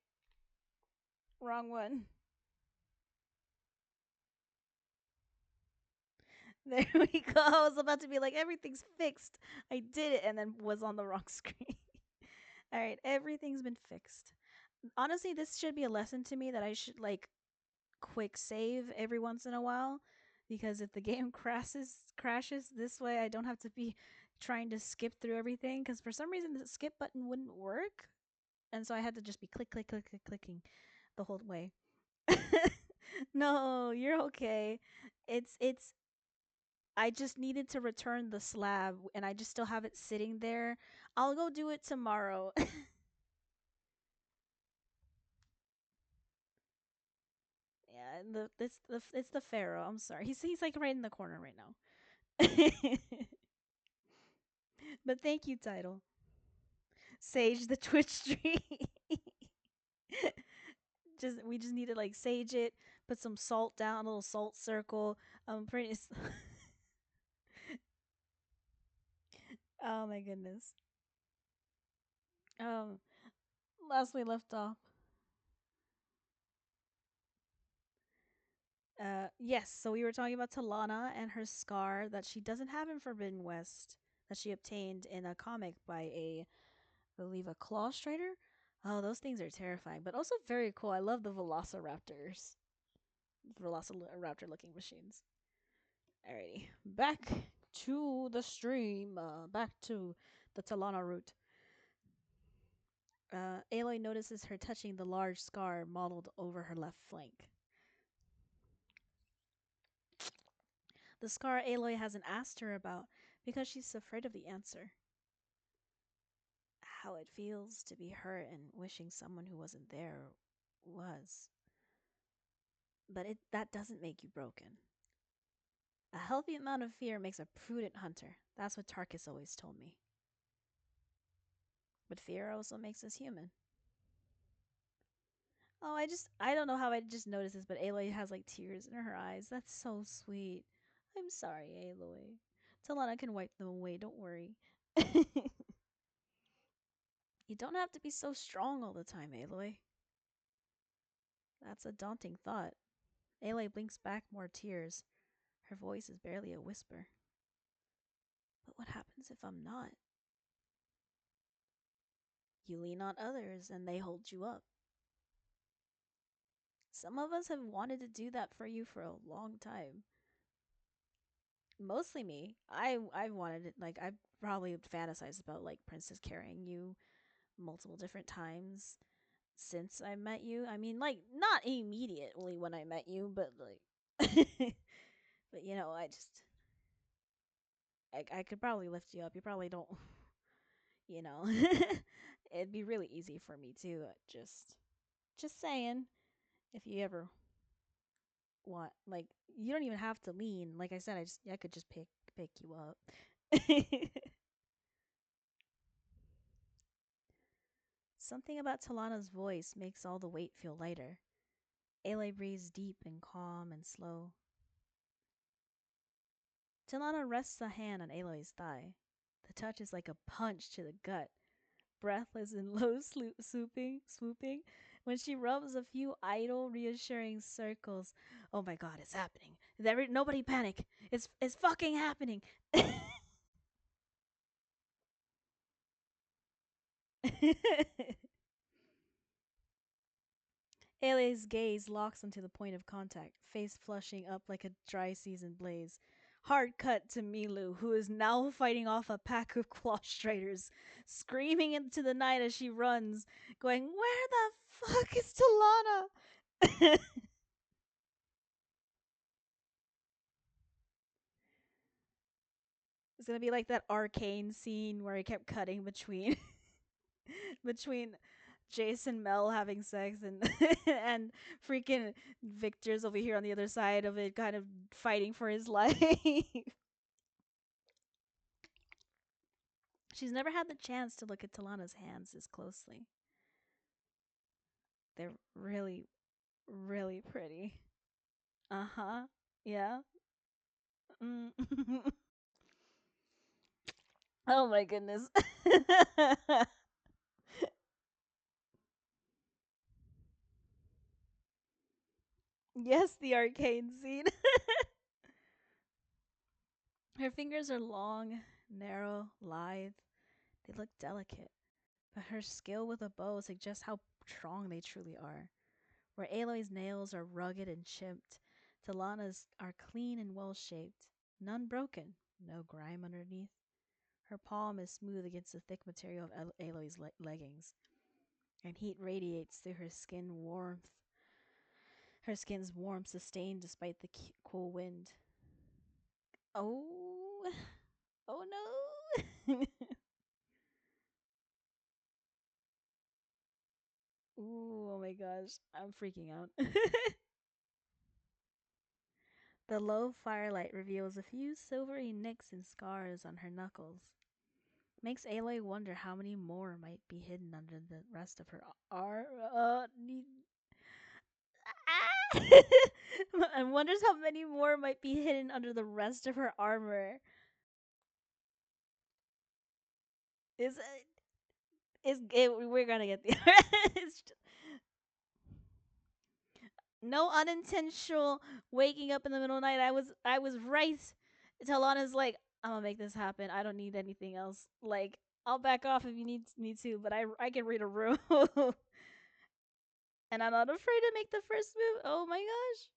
wrong one. There we go. I was about to be like, everything's fixed. I did it and then was on the wrong screen. All right, everything's been fixed. Honestly, this should be a lesson to me that I should like quick save every once in a while because if the game crashes this way, I don't have to be trying to skip through everything because for some reason the skip button wouldn't work, and so I had to just be clicking the whole way. No, you're okay. It's I just needed to return the slab and I just still have it sitting there. I'll go do it tomorrow. Yeah, and it's the pharaoh. I'm sorry. He's like right in the corner right now. But thank you, title. Sage the Twitch stream. Just we just need to like sage it, put some salt down, a little salt circle. Pretty. Oh my goodness. Um, last we left off. Yes. So we were talking about Talanah and her scar that she doesn't have in Forbidden West that she obtained in a comic by I believe a claw strider. Oh, those things are terrifying, but also very cool. I love the velociraptors, velociraptor looking machines. Alrighty, back to the stream. Back to the Talanah route. Aloy notices her touching the large scar modeled over her left flank. The scar Aloy hasn't asked her about because she's afraid of the answer. How it feels to be hurt and wishing someone who wasn't there was. But that doesn't make you broken. A healthy amount of fear makes a prudent hunter. That's what Tarkus always told me. But fear also makes us human. Oh, I don't know how I just noticed this, but Aloy has like tears in her eyes. That's so sweet. I'm sorry, Aloy. Talanah can wipe them away, don't worry. You don't have to be so strong all the time, Aloy. That's a daunting thought. Aloy blinks back more tears. Her voice is barely a whisper. But what happens if I'm not? You lean on others and they hold you up. Some of us have wanted to do that for you for a long time. Mostly me. I wanted it like I probably fantasized about like Princess carrying you multiple different times since I met you. I mean like not immediately when I met you, but like but you know, I could probably lift you up. You probably don't, you know. It'd be really easy for me too. Just saying if you ever want like you don't even have to lean. Like I said, I could just pick you up. Something about Talanah's voice makes all the weight feel lighter. Aloy breathes deep and calm and slow. Talanah rests a hand on Aloy's thigh. The touch is like a punch to the gut, breathless and low swooping. When she rubs a few idle, reassuring circles. Oh my god, it's happening. Nobody panic. It's fucking happening. Aloy's gaze locks onto the point of contact, face flushing up like a dry season blaze. Hard cut to Milu, who is now fighting off a pack of claw striders, screaming into the night as she runs, going, "Where the fuck is Talanah?" It's gonna be like that arcane scene where he kept cutting between between Jason Mel having sex and and freaking Victor's over here on the other side of it, kind of fighting for his life. She's never had the chance to look at Talanah's hands this closely. They're really, really pretty. Uh huh. Yeah. Mm. Oh my goodness. Yes, the arcane scene. Her fingers are long, narrow, lithe. They look delicate, but her skill with a bow suggests how strong they truly are. Where Aloy's nails are rugged and chipped, Talanah's are clean and well shaped. None broken, no grime underneath. Her palm is smooth against the thick material of Aloy's leggings, and heat radiates through her skin's warmth sustained despite the cool wind. Oh, oh no! Ooh, oh my gosh, I'm freaking out. The low firelight reveals a few silvery nicks and scars on her knuckles. Makes Aloy wonder how many more might be hidden under the rest of her arm. And wonders how many more might be hidden under the rest of her armor. We're gonna get there. No unintentional waking up in the middle of the night. I was right. Talana's like, I'm gonna make this happen. I don't need anything else. Like, I'll back off if you need me to, but I can read a room. And I'm not afraid to make the first move. Oh my gosh.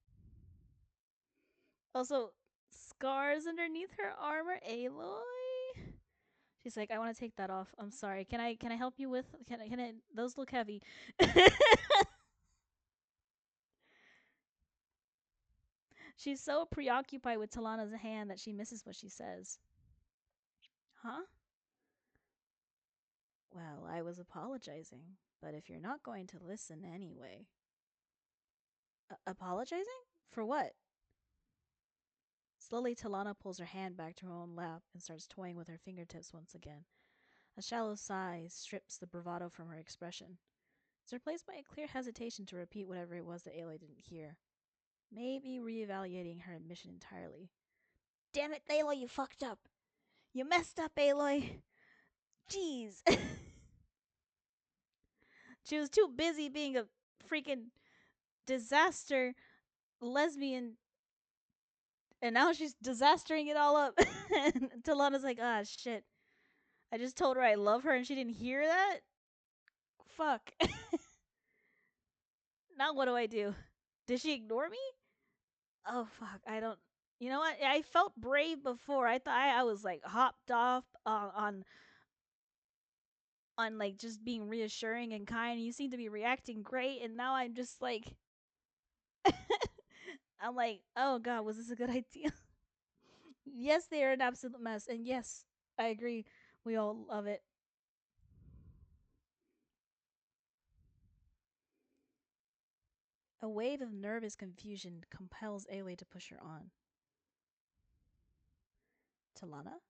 Also, scars underneath her armor, Aloy. She's like, I want to take that off. I'm sorry. Can I help you with? Can I? Those look heavy. She's so preoccupied with Talana's hand that she misses what she says. Huh? Well, I was apologizing, but if you're not going to listen anyway. Apologizing? For what? Slowly, Talanah pulls her hand back to her own lap and starts toying with her fingertips once again. A shallow sigh strips the bravado from her expression. It's replaced by a clear hesitation to repeat whatever it was that Aloy didn't hear. Maybe reevaluating her admission entirely. Damn it, Aloy, you fucked up. You messed up, Aloy. Jeez. She was too busy being a freaking disaster lesbian, and now she's disastering it all up. And Talanah's like, ah, shit. I just told her I love her and she didn't hear that? Fuck. Now what do I do? Did she ignore me? Oh, fuck. I don't. You know what? I felt brave before. I thought I was like hopped off on like just being reassuring and kind. You seem to be reacting great, and now I'm just like, I'm like, oh god, was this a good idea? Yes, they are an absolute mess, and yes, I agree. We all love it. A wave of nervous confusion compels Aloy to push her on. Talanah?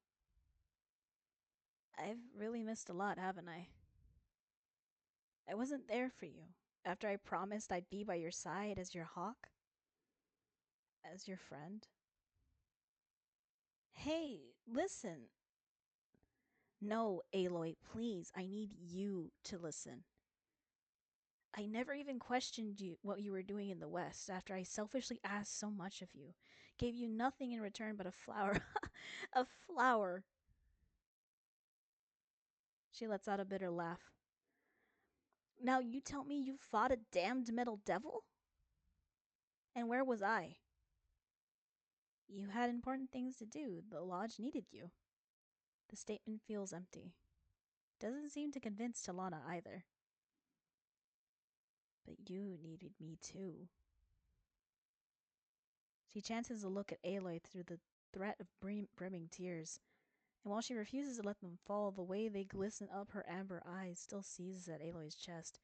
I've really missed a lot, haven't I? I wasn't there for you. After I promised I'd be by your side as your hawk, as your friend. Hey, listen. No, Aloy, please. I need you to listen. I never even questioned you what you were doing in the West after I selfishly asked so much of you. Gave you nothing in return but a flower. A flower. She lets out a bitter laugh. Now you tell me you fought a damned metal devil? And where was I? You had important things to do. The lodge needed you. The statement feels empty. Doesn't seem to convince Talanah either. But you needed me too. She chances a look at Aloy through the threat of brimming tears, and while she refuses to let them fall, the way they glisten up her amber eyes still seizes at Aloy's chest.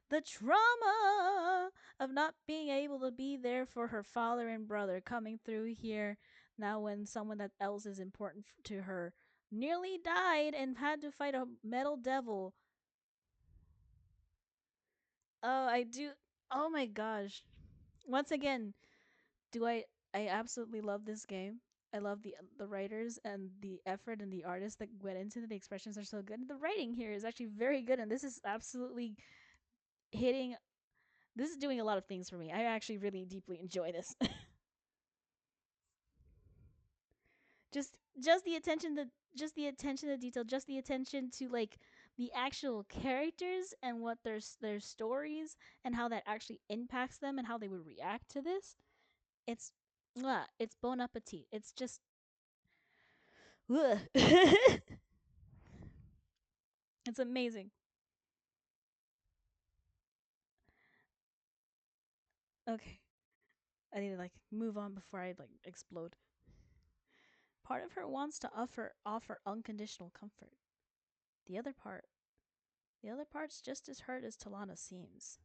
The trauma of not being able to be there for her father and brother coming through here now when someone that else is important to her nearly died and had to fight a metal devil. Oh, I do. Oh my gosh. Once again, do I absolutely love this game. I love the writers and the effort and the artists that went into it. The expressions are so good. The writing here is actually very good, and this is absolutely hitting This is doing a lot of things for me. I actually really deeply enjoy this. Just the attention to just the attention to detail, just the attention to like the actual characters and what their stories and how that actually impacts them and how they would react to this. It's it's bon appetit. It's just it's amazing. Okay. I need to like move on before I like explode. Part of her wants to offer unconditional comfort. The other part, the other part's just as hurt as Talanah seems.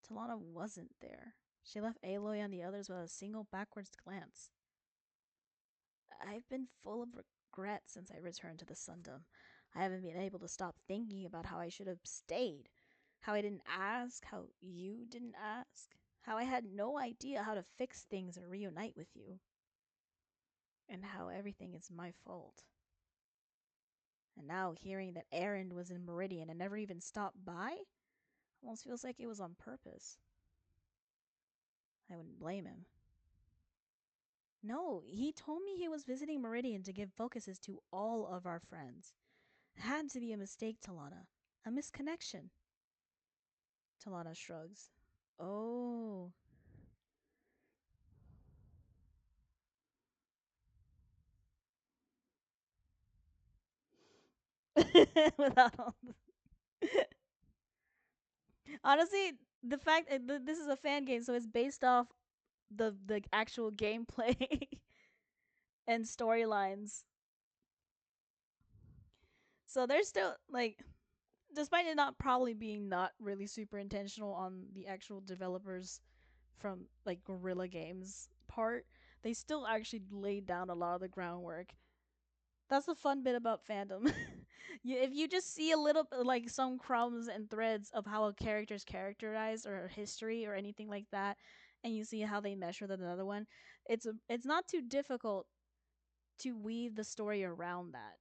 Talanah wasn't there. She left Aloy and the others without a single backwards glance. I've been full of regret since I returned to the Sundom. I haven't been able to stop thinking about how I should have stayed. How I didn't ask, how you didn't ask, how I had no idea how to fix things or reunite with you, and how everything is my fault. And now hearing that Erend was in Meridian and never even stopped by almost feels like it was on purpose. I wouldn't blame him. No, he told me he was visiting Meridian to give focuses to all of our friends. It had to be a mistake, Talanah. A misconnection. Talanah shrugs. Oh. Without all honestly, the fact this is a fan game, so it's based off the actual gameplay and storylines. So there's still like, despite it not probably being not really super intentional on the actual developers from like Guerrilla Games part, they still actually laid down a lot of the groundwork. That's the fun bit about fandom. If you just see a little like some crumbs and threads of how a character's characterized or history or anything like that, and you see how they mesh with another one, it's not too difficult to weave the story around that.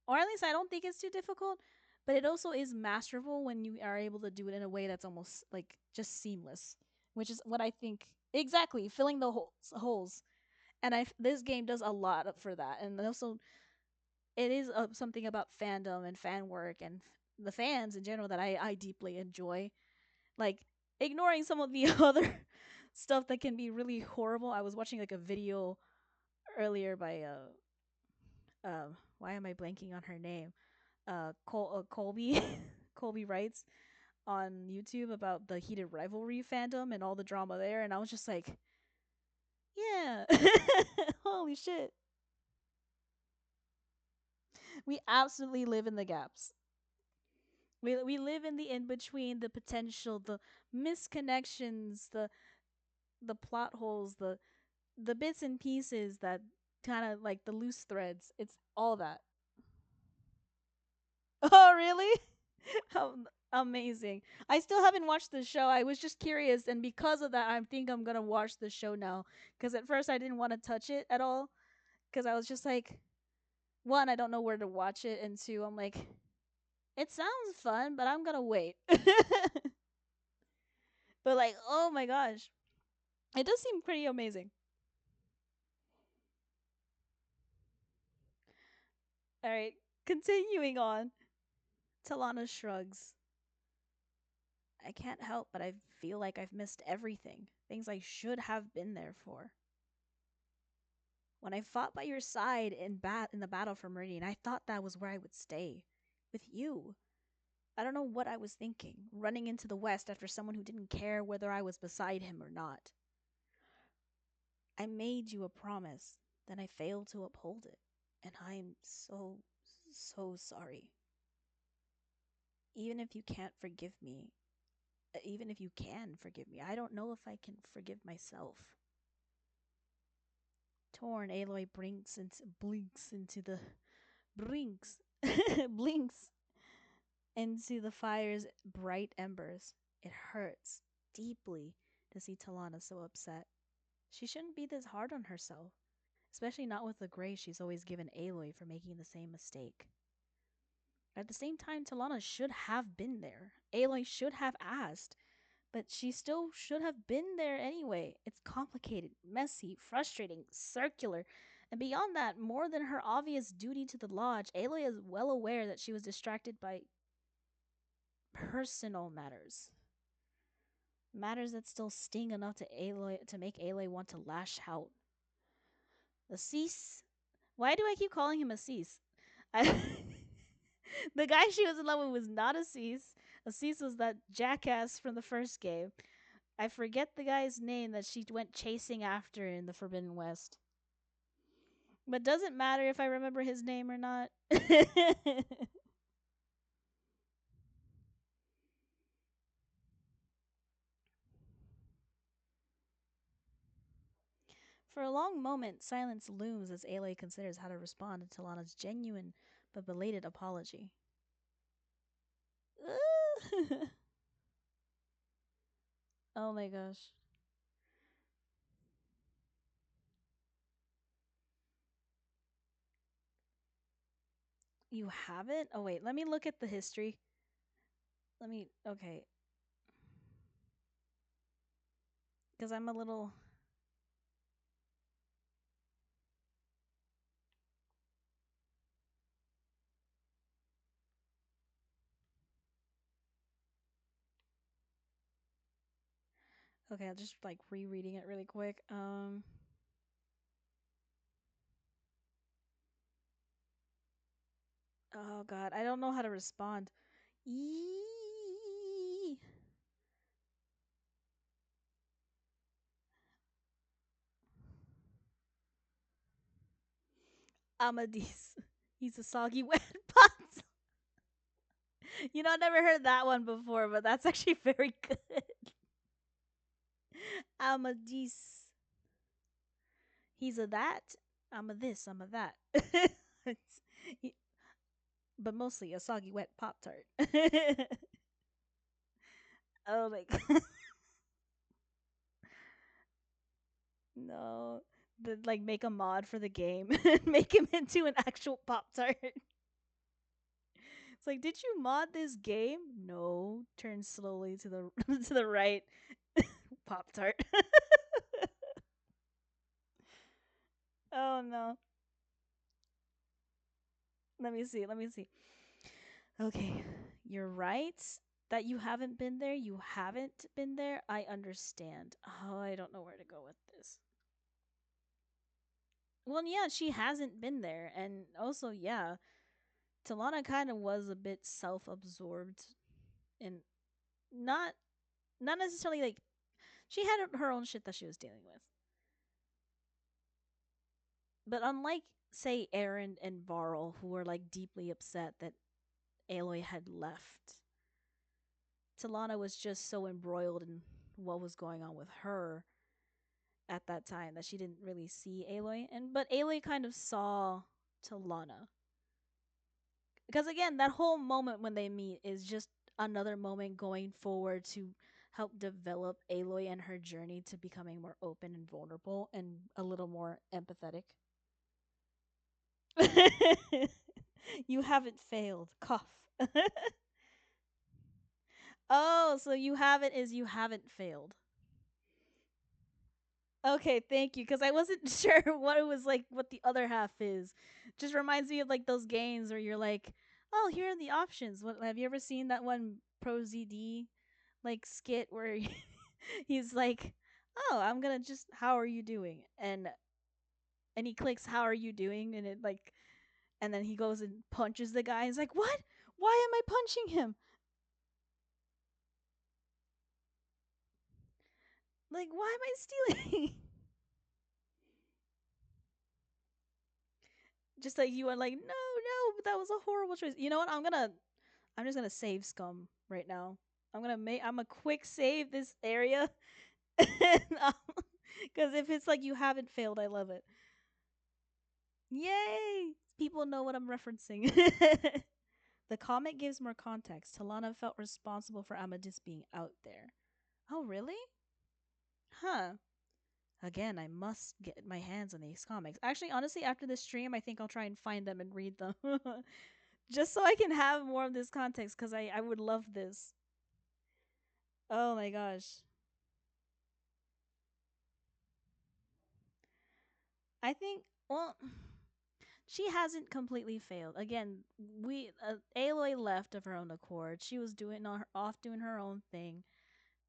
Or at least I don't think it's too difficult, but it also is masterful when you are able to do it in a way that's almost like just seamless, which is what I think exactly filling the holes. And this game does a lot for that, and also it is something about fandom and fan work and the fans in general that I deeply enjoy. Like ignoring some of the other stuff that can be really horrible. I was watching like a video earlier by why am I blanking on her name? Colby Colby writes on YouTube about the heated rivalry fandom and all the drama there, and I was just like, yeah, holy shit, we absolutely live in the gaps. We live in the in between, the potential, the misconnections, the plot holes, the bits and pieces that kind of like the loose threads. It's all that. Oh, really? Amazing. I still haven't watched the show. I was just curious, and because of that, I think I'm gonna watch the show now. Because at first I didn't want to touch it at all, because I was just like, one, I don't know where to watch it, and two, I'm like, it sounds fun, but I'm gonna wait. But like, oh my gosh, it does seem pretty amazing. All right, continuing on. Talanah shrugs. I can't help but I feel like I've missed everything. Things I should have been there for. When I fought by your side in the battle for Meridian, I thought that was where I would stay. With you. I don't know what I was thinking, running into the West after someone who didn't care whether I was beside him or not. I made you a promise, then I failed to uphold it. And I'm so sorry. Even if you can't forgive me, even if you can forgive me, I don't know if I can forgive myself. Torn, Aloy blinks into the blinks blinks into the fire's bright embers. It hurts deeply to see Talanah so upset. She shouldn't be this hard on herself, especially not with the grace she's always given Aloy for making the same mistake. At the same time, Talanah should have been there. Aloy should have asked, but she still should have been there anyway. It's complicated, messy, frustrating, circular. And beyond that, more than her obvious duty to the Lodge, Aloy is well aware that she was distracted by personal matters. Matters that still sting enough to make Aloy want to lash out. Assis. Why do I keep calling him Assis? I the guy she was in love with was not Assis. Assis was that jackass from the first game. I forget the guy's name that she went chasing after in the Forbidden West. But doesn't matter if I remember his name or not. For a long moment, silence looms as Aloy considers how to respond to Talanah's genuine but belated apology. Oh my gosh. You haven't? Oh wait, let me look at the history. Okay, because I'm a little. Okay, I'll just like rereading it really quick. Oh god, I don't know how to respond. Eee. Amadis. He's a soggy wet pot. You know, I never heard that one before, but that's actually very good. Amadis. He's a that. I'm a this. I'm a that. He- but mostly a soggy wet Pop Tart. Oh my god. No. Like make a mod for the game and make him into an actual Pop Tart. It's like, did you mod this game? No. Turn slowly to the to the right. Pop Tart. Oh no. Let me see. Let me see. Okay. You're right that you haven't been there. You haven't been there. I understand. Oh, I don't know where to go with this. Well, yeah, she hasn't been there. And also, yeah, Talanah kind of was a bit self-absorbed and not not necessarily like she had her own shit that she was dealing with. But unlike say Aaron and Varl who were like deeply upset that Aloy had left, Talanah was just so embroiled in what was going on with her at that time that she didn't really see Aloy. And but Aloy kind of saw Talanah. Because again, that whole moment when they meet is just another moment going forward to help develop Aloy and her journey to becoming more open and vulnerable and a little more empathetic. You haven't failed. Cough. Oh, so you haven't is you haven't failed. Okay, thank you. Because I wasn't sure what it was like, what the other half is. Just reminds me of like those games where you're like, oh, here are the options. What have you ever seen that one Pro ZD like skit where he's like, oh, I'm gonna just, how are you doing? And he clicks, how are you doing? And it like, and then he goes and punches the guy. He's like, what? Why am I punching him? Like, why am I stealing? Just like you are like, no, but that was a horrible choice. You know what? I'm just gonna save scum right now. I'm a quick save this area. Because if it's like you haven't failed, I love it. Yay! People know what I'm referencing. The comic gives more context. Talanah felt responsible for Amadis being out there. Oh, really? Huh. Again, I must get my hands on these comics. Actually, honestly, after this stream, I think I'll try and find them and read them. Just so I can have more of this context, because I would love this. Oh my gosh. I think, well, she hasn't completely failed. Again, Aloy left of her own accord. She was off doing her own thing,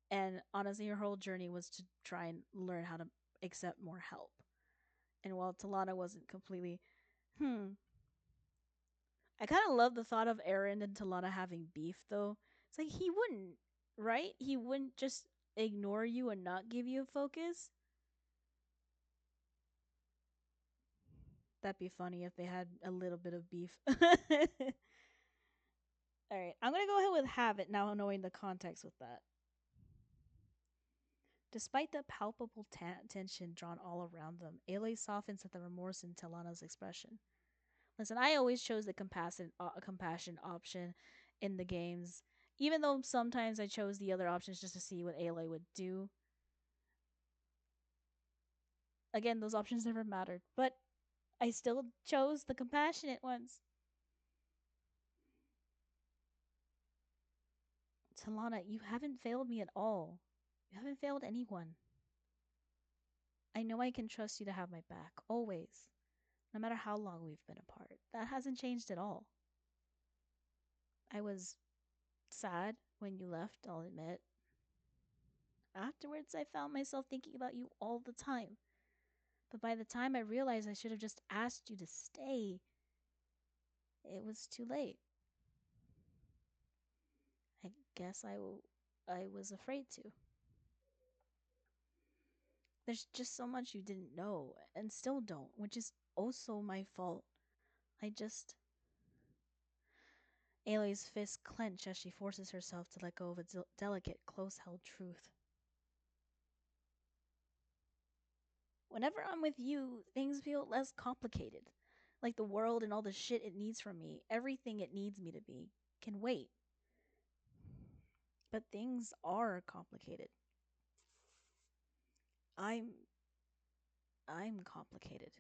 and honestly, her whole journey was to try and learn how to accept more help. And while Talanah wasn't completely, hmm, I kind of love the thought of Aaron and Talanah having beef, though. It's like he wouldn't, right? He wouldn't just ignore you and not give you a focus. That'd be funny if they had a little bit of beef. All right, I'm gonna go ahead with have it now, knowing the context with that. Despite the palpable tension drawn all around them, Aloy softens at the remorse in Talanah's expression. Listen, I always chose the compassion option in the games, even though sometimes I chose the other options just to see what Aloy would do. Again, those options never mattered, but I still chose the compassionate ones. Talanah, you haven't failed me at all. You haven't failed anyone. I know I can trust you to have my back, always, no matter how long we've been apart. That hasn't changed at all. I was sad when you left, I'll admit. Afterwards, I found myself thinking about you all the time. But by the time I realized I should have just asked you to stay, it was too late. I guess I was afraid to. There's just so much you didn't know and still don't, which is also my fault. I just. Aloy's fists clench as she forces herself to let go of a delicate, close held truth. Whenever I'm with you, things feel less complicated. Like the world and all the shit it needs from me, everything it needs me to be, can wait. But things are complicated. I'm I'm complicated.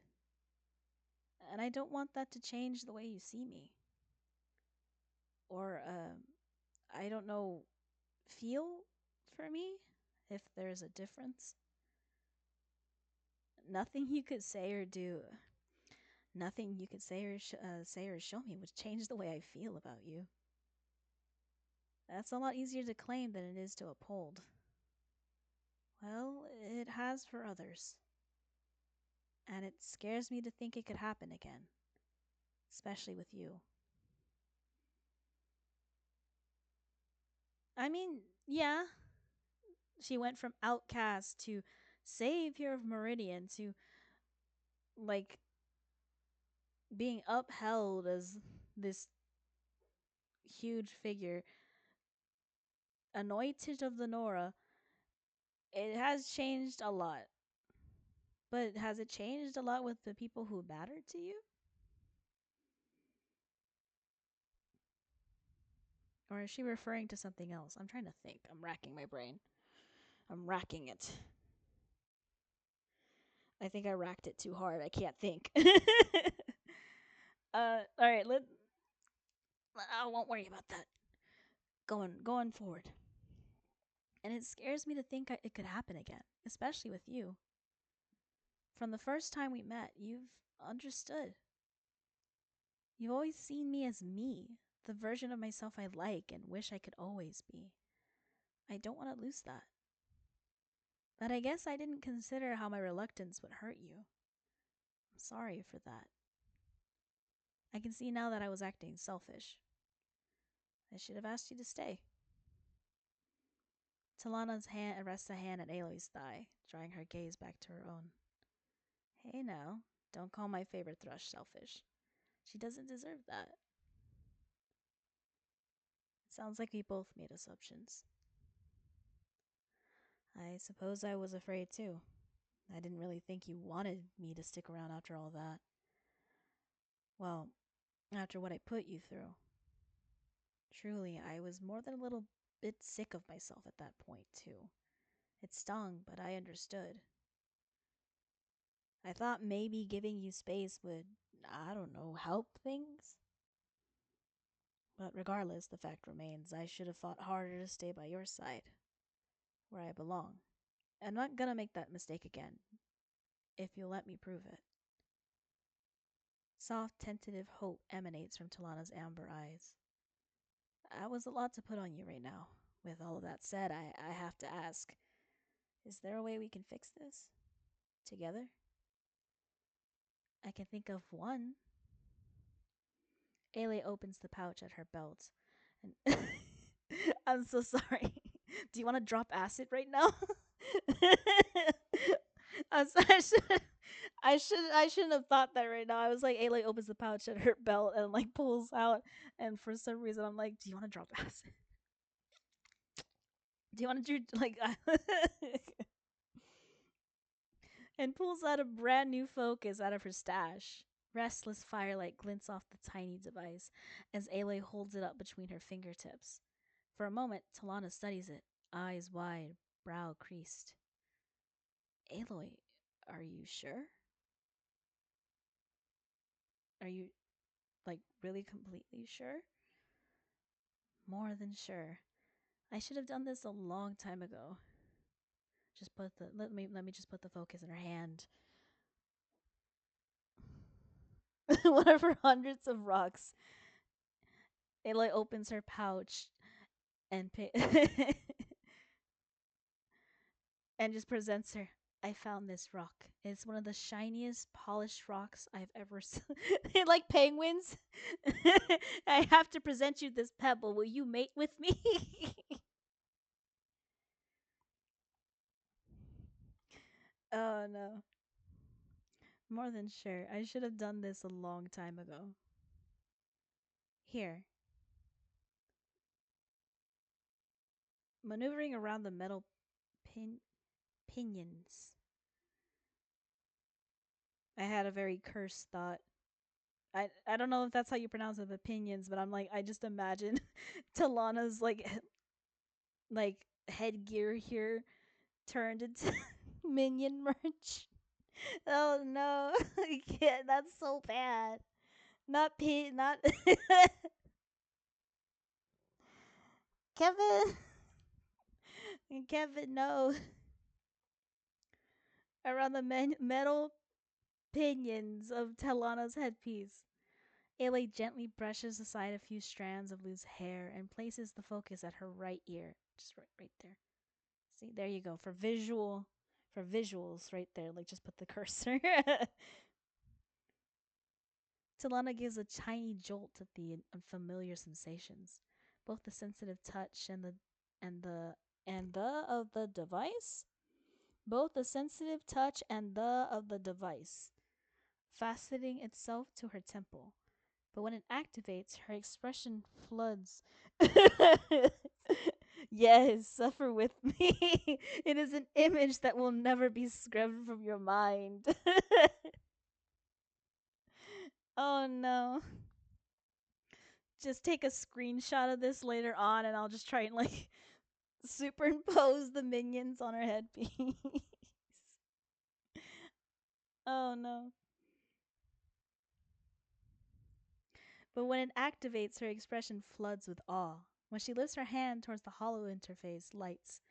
And I don't want that to change the way you see me. Or I don't know, feel for me if there's a difference. Nothing you could say or do, nothing you could say or show me would change the way I feel about you. That's a lot easier to claim than it is to uphold. Well, it has for others. And it scares me to think it could happen again, especially with you. I mean, yeah, she went from outcast to savior of Meridian to like being upheld as this huge figure, anointed of the Nora. It has changed a lot. But has it changed a lot with the people who matter to you? Or is she referring to something else? I'm trying to think. I'm racking my brain. I'm racking it. I think I racked it too hard. I can't think. All right. I won't worry about that. Going forward. And it scares me to think it could happen again, especially with you. From the first time we met, you've understood. You've always seen me as me, the version of myself I like and wish I could always be. I don't want to lose that. But I guess I didn't consider how my reluctance would hurt you. I'm sorry for that. I can see now that I was acting selfish. I should have asked you to stay. Talanah's hand rests a hand at Aloy's thigh, drawing her gaze back to her own. Hey now, don't call my favorite thrush selfish. She doesn't deserve that. It sounds like we both made assumptions. I suppose I was afraid too. I didn't really think you wanted me to stick around after all that. Well, after what I put you through. Truly, I was more than a little bit sick of myself at that point, too. It stung, but I understood. I thought maybe giving you space would, I don't know, help things? But regardless, the fact remains I should have fought harder to stay by your side, where I belong. I'm not gonna make that mistake again, if you'll let me prove it. Soft, tentative hope emanates from Talanah's amber eyes. That was a lot to put on you right now. With all of that said, I have to ask, is there a way we can fix this? Together? I can think of one. Ailey opens the pouch at her belt. And I'm so sorry. Do you want to drop acid right now? I shouldn't have thought that right now. I was like, Ailey opens the pouch at her belt and like pulls out, and for some reason I'm like, do you want to drop acid? Do you want to do like? And pulls out a brand new focus out of her stash. Restless firelight glints off the tiny device as Aloy holds it up between her fingertips. For a moment, Talanah studies it, eyes wide, brow creased. Aloy, are you sure? Are you, like, really completely sure? More than sure. I should have done this a long time ago. Just put the let me just put the focus in her hand. One of her hundreds of rocks. Aloy opens her pouch and and just presents her. I found this rock. It's one of the shiniest, polished rocks I've ever seen. Like penguins. I have to present you this pebble. Will you mate with me? Oh no. More than sure. I should have done this a long time ago. Here. Maneuvering around the metal pinions. I had a very cursed thought. I don't know if that's how you pronounce it, opinions, but I'm like I just imagine Talanah's like headgear here turned into minion merch. Oh no, yeah, that's so bad. Not Kevin. Kevin, no. Around the metal pinions of Talanah's headpiece. Ailey gently brushes aside a few strands of loose hair and places the focus at her right ear. Just right there. See, there you go. For visuals right there. Like just put the cursor. Talanah gives a tiny jolt at the unfamiliar sensations. Both the sensitive touch and the and the of the device? Both the sensitive touch and the of the device, fastening itself to her temple. But when it activates, her expression floods. Yes, suffer with me. It is an image that will never be scrubbed from your mind. Oh no. Just take a screenshot of this later on and I'll just try and like superimpose the minions on her headpiece. Oh no. But when it activates, her expression floods with awe. When she lifts her hand towards the hollow interface, lights.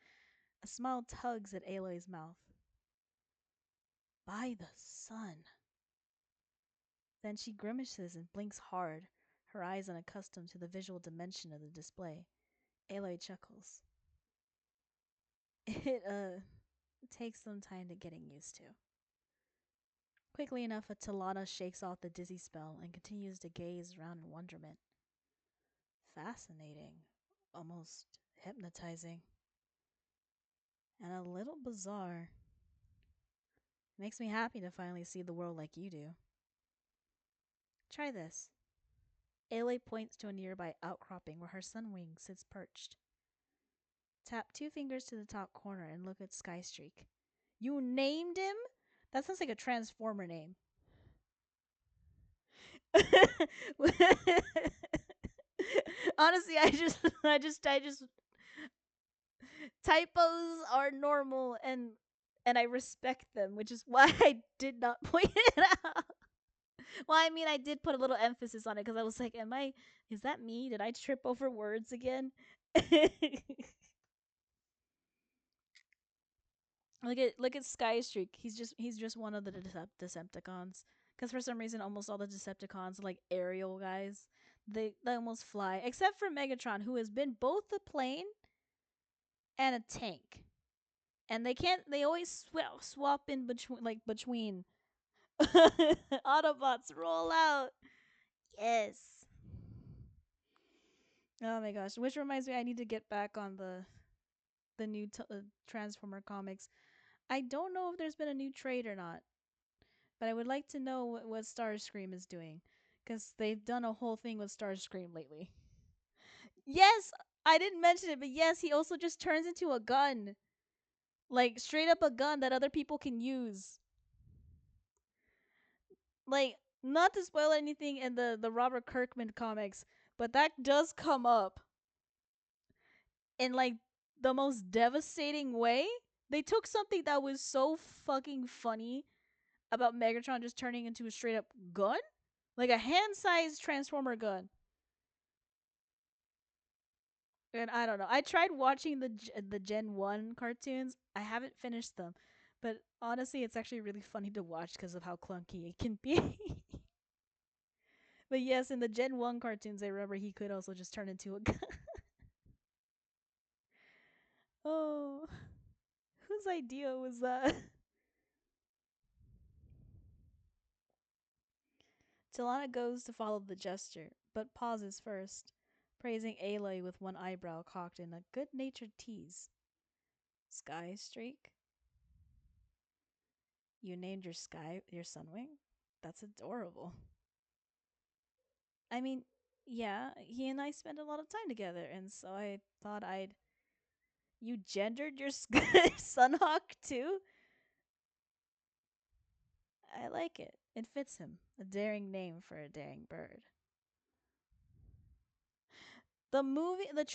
A smile tugs at Aloy's mouth. By the sun. Then she grimaces and blinks hard, her eyes unaccustomed to the visual dimension of the display. Aloy chuckles. It takes some time to getting used to. Quickly enough, Talanah shakes off the dizzy spell and continues to gaze around in wonderment. Fascinating. Almost hypnotizing. And a little bizarre. Makes me happy to finally see the world like you do. Try this. Ailey points to a nearby outcropping where her sunwing sits perched. Tap 2 fingers to the top corner and look at Skystreak. You named him? That sounds like a Transformer name. Honestly, I just typos are normal and I respect them, which is why I did not point it out. Well, I mean, I did put a little emphasis on it because I was like, "Am I? Is that me? Did I trip over words again?" Look at Skystreak. He's just one of the Decepticons. Because for some reason, almost all the Decepticons are like aerial guys. They almost fly, except for Megatron, who has been both a plane and a tank. And they can't. They always swap in between. Autobots roll out. Yes. Oh my gosh. Which reminds me, I need to get back on the new Transformer comics. I don't know if there's been a new trade or not, but I would like to know what Starscream is doing, because they've done a whole thing with Starscream lately. Yes, I didn't mention it, but yes, he also just turns into a gun, like straight up a gun that other people can use. Like, not to spoil anything in the Robert Kirkman comics, but that does come up in like the most devastating way. They took something that was so fucking funny about Megatron just turning into a straight up gun, like a hand-sized transformer gun. And I don't know. I tried watching the Gen 1 cartoons. I haven't finished them. But honestly, it's actually really funny to watch because of how clunky it can be. But yes, in the Gen 1 cartoons, I remember he could also just turn into a gun. Oh, whose idea was that? Talanah goes to follow the gesture, but pauses first, praising Aloy with one eyebrow cocked in a good natured tease. Sky Streak? You named your Sunwing? That's adorable. I mean, yeah, he and I spend a lot of time together, and so I thought I'd. You gendered your Sunhawk too? I like it. It fits him. A daring name for a daring bird. The movie, the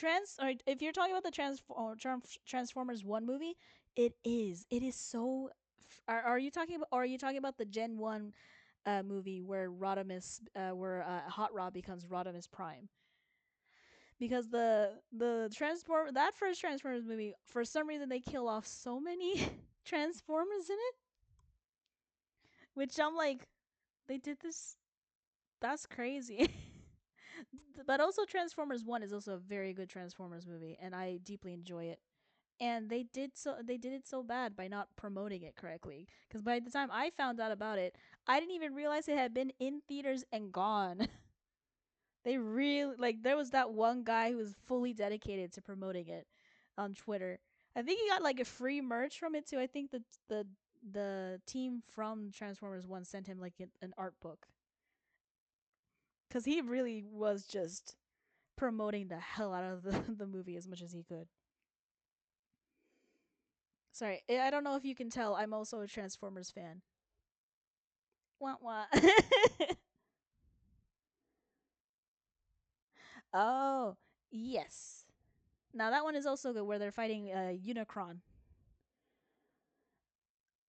or if you're talking about the Transformers One movie, it is. It is so. Are you talking about? Or are you talking about the Gen One movie where Hot Rod becomes Rodimus Prime? Because the transform that first Transformers movie, for some reason they kill off so many Transformers in it, which I'm like, they did this. That's crazy. But also Transformers 1 is also a very good Transformers movie, and I deeply enjoy it. And they did it so bad by not promoting it correctly, because by the time I found out about it, I didn't even realize it had been in theaters and gone. They really, like, there was that one guy who was fully dedicated to promoting it on Twitter. I think he got like a free merch from it too. I think the team from Transformers 1 sent him like an art book, cuz he really was just promoting the hell out of the movie as much as he could. Sorry, I don't know if you can tell, I'm also a Transformers fan. Wah wah. Oh, yes. Now that one is also good, where they're fighting Unicron.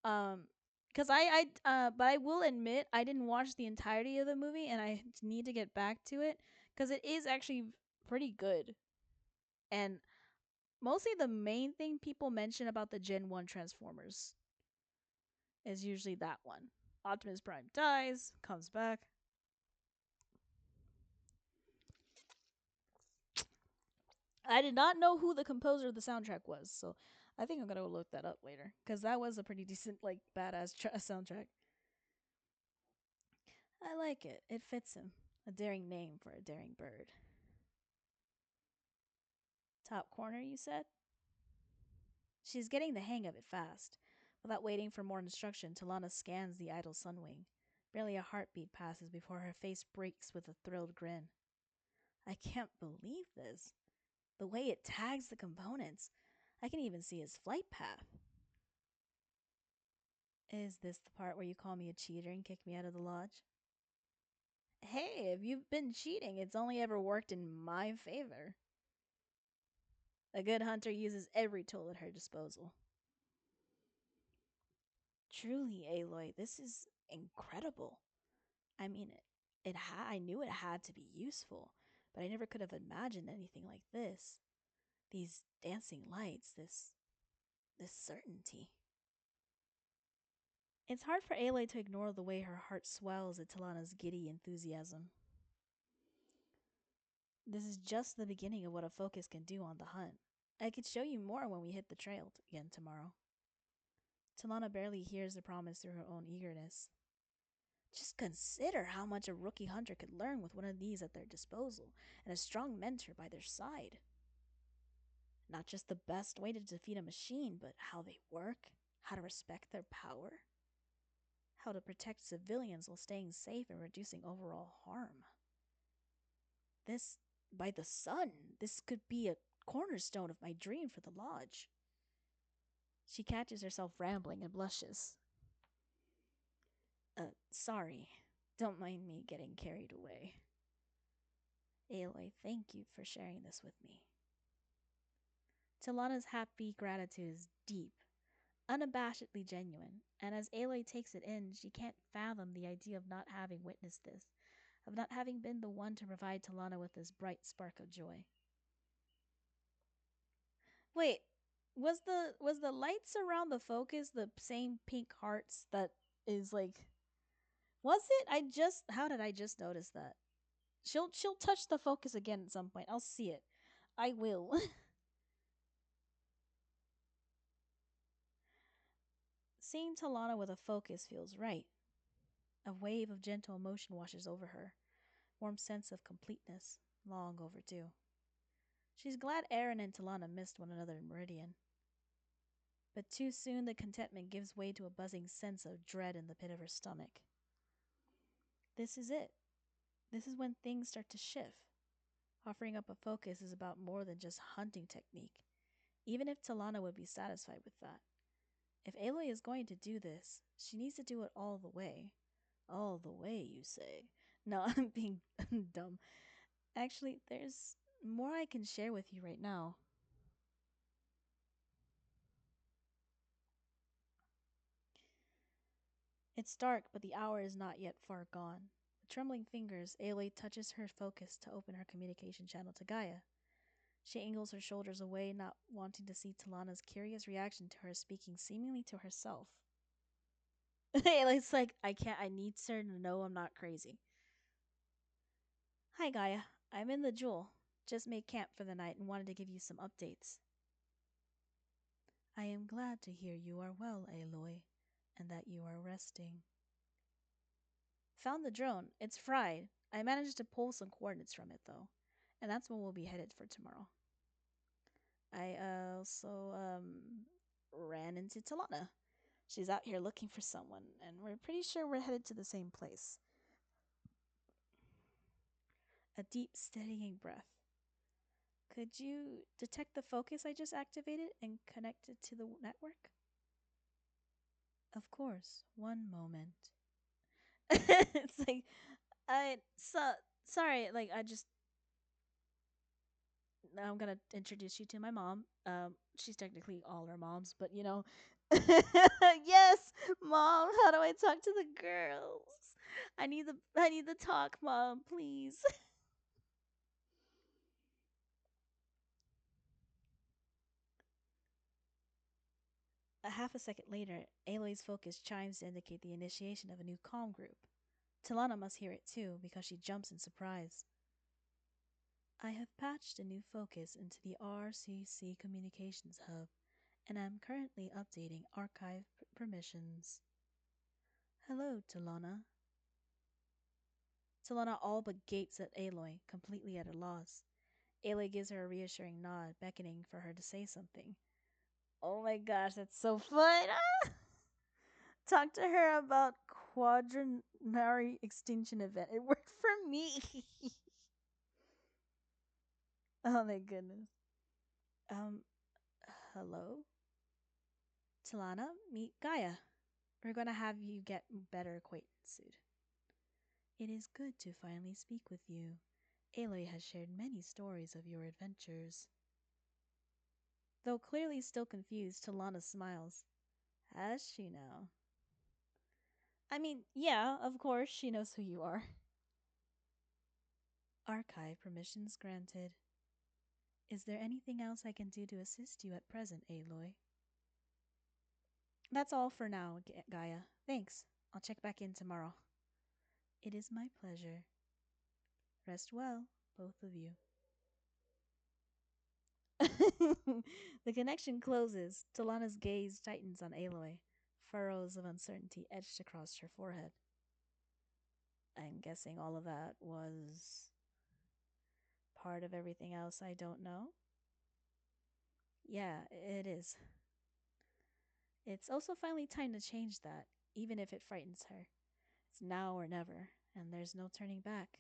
Um, because but I will admit I didn't watch the entirety of the movie, and I need to get back to it because it is actually pretty good. And mostly the main thing people mention about the Gen 1 Transformers is usually that one. Optimus Prime dies, comes back. I did not know who the composer of the soundtrack was, so I think I'm gonna go look that up later because that was a pretty decent, like, badass soundtrack. I like it. It fits him. A daring name for a daring bird. Top corner, you said? She's getting the hang of it fast. Without waiting for more instruction, Talanah scans the idle sunwing. Barely a heartbeat passes before her face breaks with a thrilled grin. I can't believe this. The way it tags the components. I can even see his flight path. Is this the part where you call me a cheater and kick me out of the lodge? Hey, if you've been cheating, it's only ever worked in my favor. A good hunter uses every tool at her disposal. Truly, Aloy, this is incredible. I mean, I knew it had to be useful, but I never could have imagined anything like this. These dancing lights, this certainty. It's hard for Aloy to ignore the way her heart swells at Talanah's giddy enthusiasm. This is just the beginning of what a focus can do on the hunt. I could show you more when we hit the trail again tomorrow. Talanah barely hears the promise through her own eagerness. Just consider how much a rookie hunter could learn with one of these at their disposal and a strong mentor by their side. Not just the best way to defeat a machine, but how they work, how to respect their power, how to protect civilians while staying safe and reducing overall harm. This, by the sun, this could be a cornerstone of my dream for the lodge. She catches herself rambling and blushes. Sorry. Don't mind me getting carried away. Aloy, thank you for sharing this with me. Talanah's happy gratitude is deep, unabashedly genuine, and as Aloy takes it in, she can't fathom the idea of not having witnessed this, of not having been the one to provide Talanah with this bright spark of joy. Wait, was the lights around the focus the same pink hearts that is like was it? How did I just notice that? She'll touch the focus again at some point. I'll see it. I will. Seeing Talanah with a focus feels right. A wave of gentle emotion washes over her, warm sense of completeness, long overdue. She's glad Aaron and Talanah missed one another in Meridian. But too soon the contentment gives way to a buzzing sense of dread in the pit of her stomach. This is it. This is when things start to shift. Offering up a focus is about more than just hunting technique, even if Talanah would be satisfied with that. If Aloy is going to do this, she needs to do it all the way. All the way, you say? No, I'm being dumb. Actually, there's more I can share with you right now. It's dark, but the hour is not yet far gone. With trembling fingers, Aloy touches her focus to open her communication channel to Gaia. She angles her shoulders away, not wanting to see Talanah's curious reaction to her speaking seemingly to herself. Aloy's like, I need her to know I'm not crazy. Hi, Gaia. I'm in the Jewel. Just made camp for the night and wanted to give you some updates. I am glad to hear you are well, Aloy, and that you are resting. Found the drone. It's fried. I managed to pull some coordinates from it, though. And that's when we'll be headed for tomorrow. I also ran into Talanah. She's out here looking for someone, and we're pretty sure we're headed to the same place. A deep, steadying breath. Could you detect the focus I just activated and connect it to the network? Of course. One moment. It's like, sorry, like, I'm gonna introduce you to my mom. She's technically all our moms, but you know, yes, mom. How do I talk to the girls? I need the talk, mom, please. A half a second later, Aloy's focus chimes to indicate the initiation of a new comm group. Talanah must hear it too, because she jumps in surprise. I have patched a new focus into the RCC Communications Hub, and am currently updating archive permissions. Hello, Talanah. Talanah all but gapes at Aloy, completely at a loss. Aloy gives her a reassuring nod, beckoning for her to say something. Oh my gosh, that's so fun! Talk to her about quaternary extinction event. It worked for me. Oh my goodness. Um, hello? Talanah, meet Gaia. We're gonna have you get better acquainted soon. It is good to finally speak with you. Aloy has shared many stories of your adventures. Though clearly still confused, Talanah smiles. Has she now? I mean, yeah, of course, she knows who you are. Archive permissions granted. Is there anything else I can do to assist you at present, Aloy? That's all for now, Gaia. Thanks. I'll check back in tomorrow. It is my pleasure. Rest well, both of you. The connection closes. Talanah's gaze tightens on Aloy. Furrows of uncertainty etched across her forehead. I'm guessing all of that was part of everything else I don't know? Yeah, it is. It's also finally time to change that, even if it frightens her. It's now or never, and there's no turning back.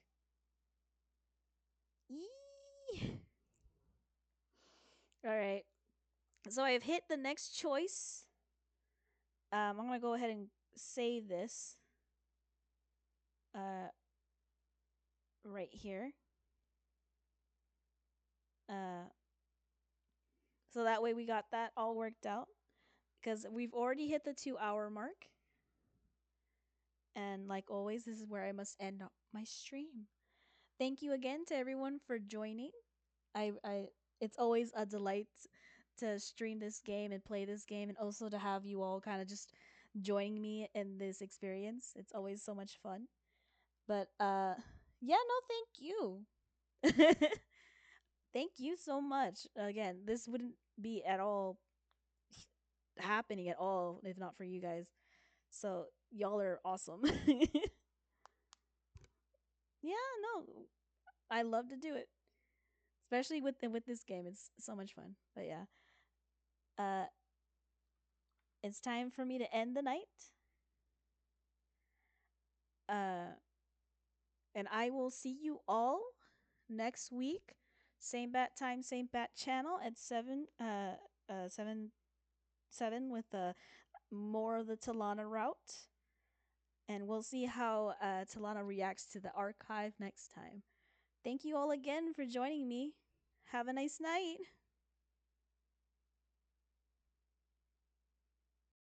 Eee! Alright. So I've hit the next choice. I'm gonna go ahead and save this. Uh right here. Uh so that way we got that all worked out. Because we've already hit the 2-hour mark. And like always, this is where I must end up my stream. Thank you again to everyone for joining. I it's always a delight to stream this game and play this game, and also to have you all kind of just joining me in this experience. It's always so much fun. But yeah, no, thank you. Thank you so much. Again, this wouldn't be at all happening at all if not for you guys. So y'all are awesome. Yeah, no, I love to do it, especially with this game. It's so much fun. But yeah, uh, it's time for me to end the night. Uh, and I will see you all next week. Same bat time, same bat channel at 7 with more of the Talanah route. And we'll see how Talanah reacts to the archive next time. Thank you all again for joining me. Have a nice night.